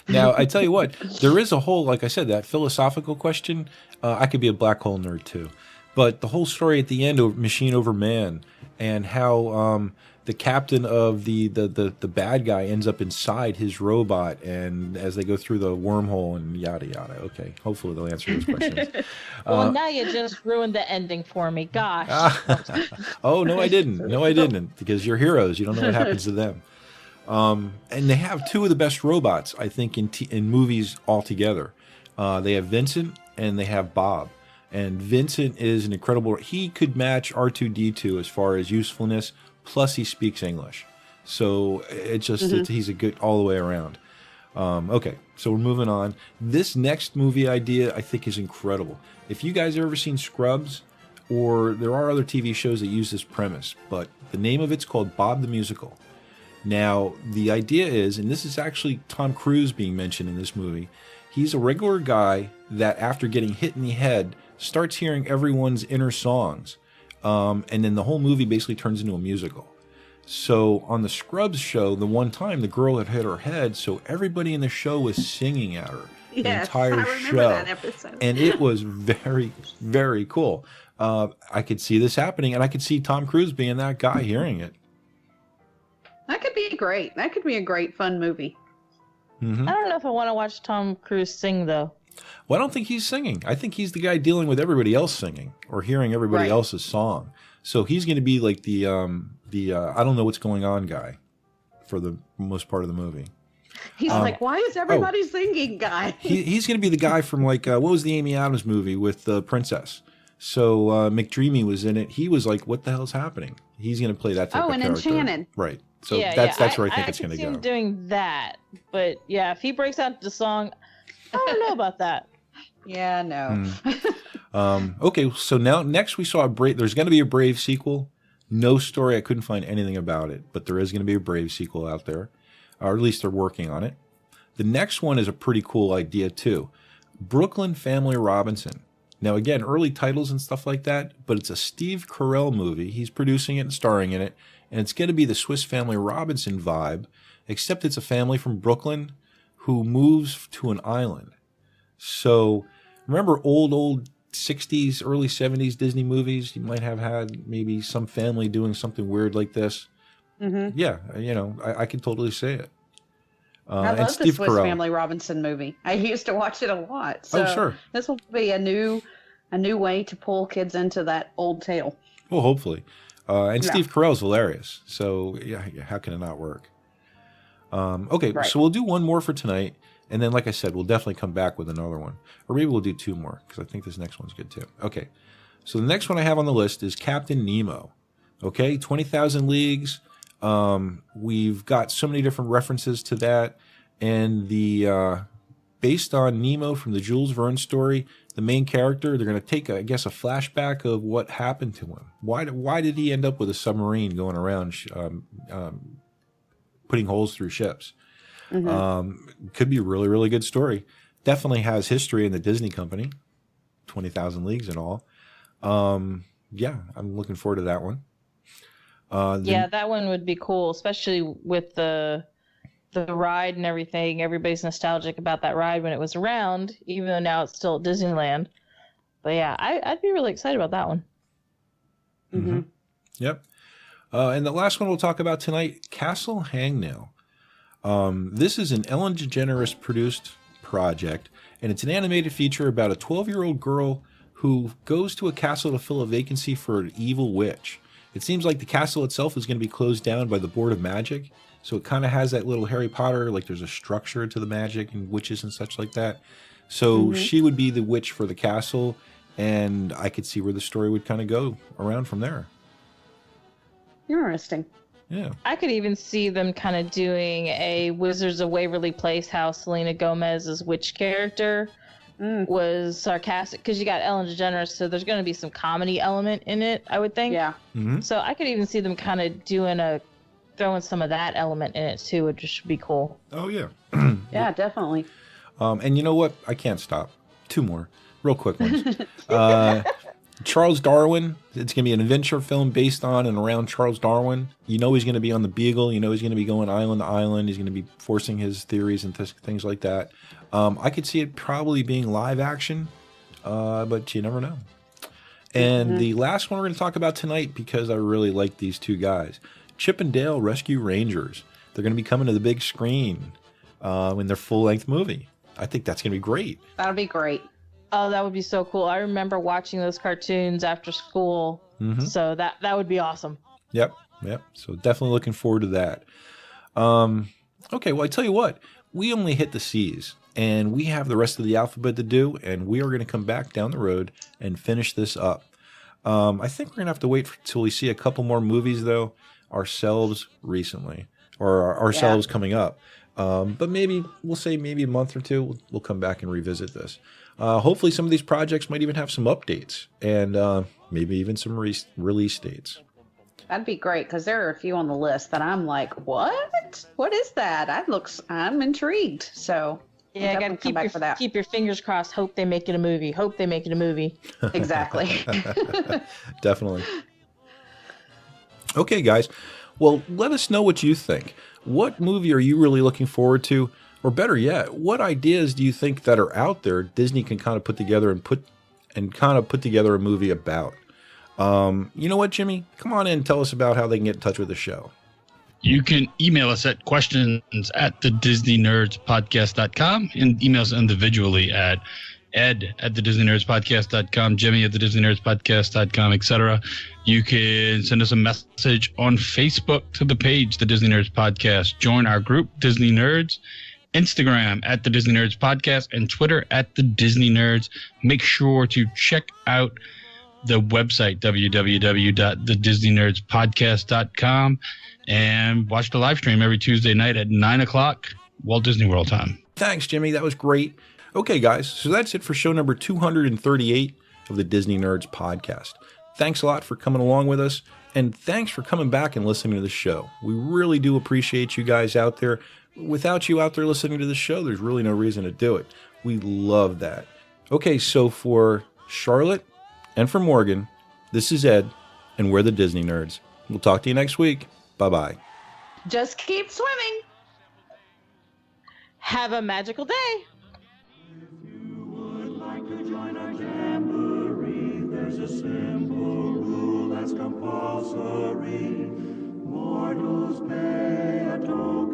Now, I tell you what, there is a whole, like I said, that philosophical question. I could be a black hole nerd too. But the whole story at the end of Machine Over Man and how the captain of the bad guy ends up inside his robot, and as they go through the wormhole and yada, yada. Okay, hopefully they'll answer those questions. Well, now you just ruined the ending for me. Gosh. Oh, no, I didn't. Because you're heroes. You don't know what happens to them. And they have two of the best robots, I think, in movies altogether. They have Vincent and they have Bob. And Vincent is an incredible... He could match R2-D2 as far as usefulness, plus he speaks English. So it's just he's a good all the way around. Okay, so we're moving on. This next movie idea, I think, is incredible. If you guys have ever seen Scrubs, or there are other TV shows that use this premise, but the name of it's called Bob the Musical. Now, the idea is, and this is actually Tom Cruise being mentioned in this movie, he's a regular guy that after getting hit in the head starts hearing everyone's inner songs. And then the whole movie basically turns into a musical. So on the Scrubs show, the one time the girl had hit her head, so everybody in the show was singing at her the entire show. That episode. And it was very, very cool. I could see this happening, and I could see Tom Cruise being that guy hearing it. That could be great. That could be a great, fun movie. I don't know if I want to watch Tom Cruise sing, though. Well, I don't think he's singing. I think he's the guy dealing with everybody else singing or hearing everybody else's song. So he's going to be like the I don't know what's going on guy for the most part of the movie. He's like, why is everybody singing guy? He's going to be the guy from like, what was the Amy Adams movie with the princess? So McDreamy was in it. He was like, what the hell's happeing? He's going to play that type of character. Enchanted. Right. So that's where I think it's going to go. I can see him doing that. But yeah, if he breaks out the song, I don't know about that. Yeah, no. Okay, so next we saw there's going to be a Brave sequel. No story. I couldn't find anything about it, but there is going to be a Brave sequel out there, or at least they're working on it. The next one is a pretty cool idea too. Brooklyn Family Robinson. Now again, early titles and stuff like that, but it's a Steve Carell movie. He's producing it and starring in it, and it's going to be the Swiss Family Robinson vibe, except it's a family from Brooklyn who moves to an island. So remember old 60s, early 70s Disney movies? You might have had maybe some family doing something weird like this. Yeah, I can totally say it. I love the Swiss Family Robinson movie. I used to watch it a lot. So sure. This will be a new way to pull kids into that old tale. Well, hopefully. And Steve Carell's hilarious. So yeah, how can it not work? Okay, so we'll do one more for tonight. And then, like I said, we'll definitely come back with another one. Or maybe we'll do two more, because I think this next one's good too. Okay, so the next one I have on the list is Captain Nemo. Okay, 20,000 Leagues. We've got so many different references to that. And based on Nemo from the Jules Verne story, the main character, they're going to take, I guess, a flashback of what happened to him. Why did he end up with a submarine going around putting holes through ships? Could be a really, really good story. Definitely has history in the Disney company, 20,000 Leagues and all. Yeah, I'm looking forward to that one. That one would be cool, especially with the ride and everything. Everybody's nostalgic about that ride when it was around, even though now it's still at Disneyland. But yeah, I'd be really excited about that one. Mm-hmm. Yep. And the last one we'll talk about tonight, Castle Hangnail. This is an Ellen DeGeneres produced project, and it's an animated feature about a 12-year-old girl who goes to a castle to fill a vacancy for an evil witch. It seems like the castle itself is going to be closed down by the Board of Magic, so it kind of has that little Harry Potter, like there's a structure to the magic and witches and such like that. So she would be the witch for the castle, and I could see where the story would kind of go around from there. Interesting. Yeah. I could even see them kind of doing a Wizards of Waverly Place how Selena Gomez's witch character was sarcastic, because you got Ellen DeGeneres, so there's going to be some comedy element in it, I would think. Yeah. So I could even see them kind of throwing some of that element in it too, which should be cool. Oh, yeah. Yeah, definitely. And you know what? I can't stop. Two more. Real quick ones. Charles Darwin. It's going to be an adventure film based on and around Charles Darwin. You know he's going to be on the Beagle. You know he's going to be going island to island. He's going to be forcing his theories and things like that. I could see it probably being live action, but you never know. And the last one we're going to talk about tonight, because I really like these two guys, Chip and Dale Rescue Rangers. They're going to be coming to the big screen in their full-length movie. I think that's going to be great. That'll be great. Oh, that would be so cool. I remember watching those cartoons after school, so that would be awesome. Yep. So definitely looking forward to that. Okay, well, I tell you what, we only hit the C's, and we have the rest of the alphabet to do, and we are going to come back down the road and finish this up. I think we're going to have to wait until we see a couple more movies, though, ourselves recently, or ourselves coming up. But maybe, we'll say maybe a month or two, we'll come back and revisit this. Hopefully some of these projects might even have some updates, and maybe even some release dates. That'd be great, because there are a few on the list that I'm like, what? What is that? I'm intrigued. So yeah, we'll gotta keep your fingers crossed. Hope they make it a movie. Exactly. Definitely. Okay, guys. Well, let us know what you think. What movie are you really looking forward to? Or better yet, what ideas do you think that are out there Disney can kind of put together and put together a movie about? You know what, Jimmy? Come on in and tell us about how they can get in touch with the show. You can email us at questions@thedisneynerdspodcast.com and email us individually at ed@thedisneynerdspodcast.com, jimmy@thedisneynerdspodcast.com, etc. You can send us a message on Facebook to the page, The Disney Nerds Podcast. Join our group, Disney Nerds. Instagram @The Disney Nerds Podcast and Twitter @The Disney Nerds. Make sure to check out the website, www.thedisneynerdspodcast.com, and watch the live stream every Tuesday night at 9 o'clock Walt Disney World time. Thanks, Jimmy. That was great. Okay, guys, so that's it for show number 238 of the Disney Nerds Podcast. Thanks a lot for coming along with us, and thanks for coming back and listening to the show. We really do appreciate you guys out there. Without you out there listening to the show, there's really no reason to do it. We love that. Okay, so for Charlotte and for Morgan, this is Ed, and we're the Disney Nerds. We'll talk to you next week. Bye-bye. Just keep swimming. Have a magical day. There's a simple rule that's compulsory. Mortals pay a token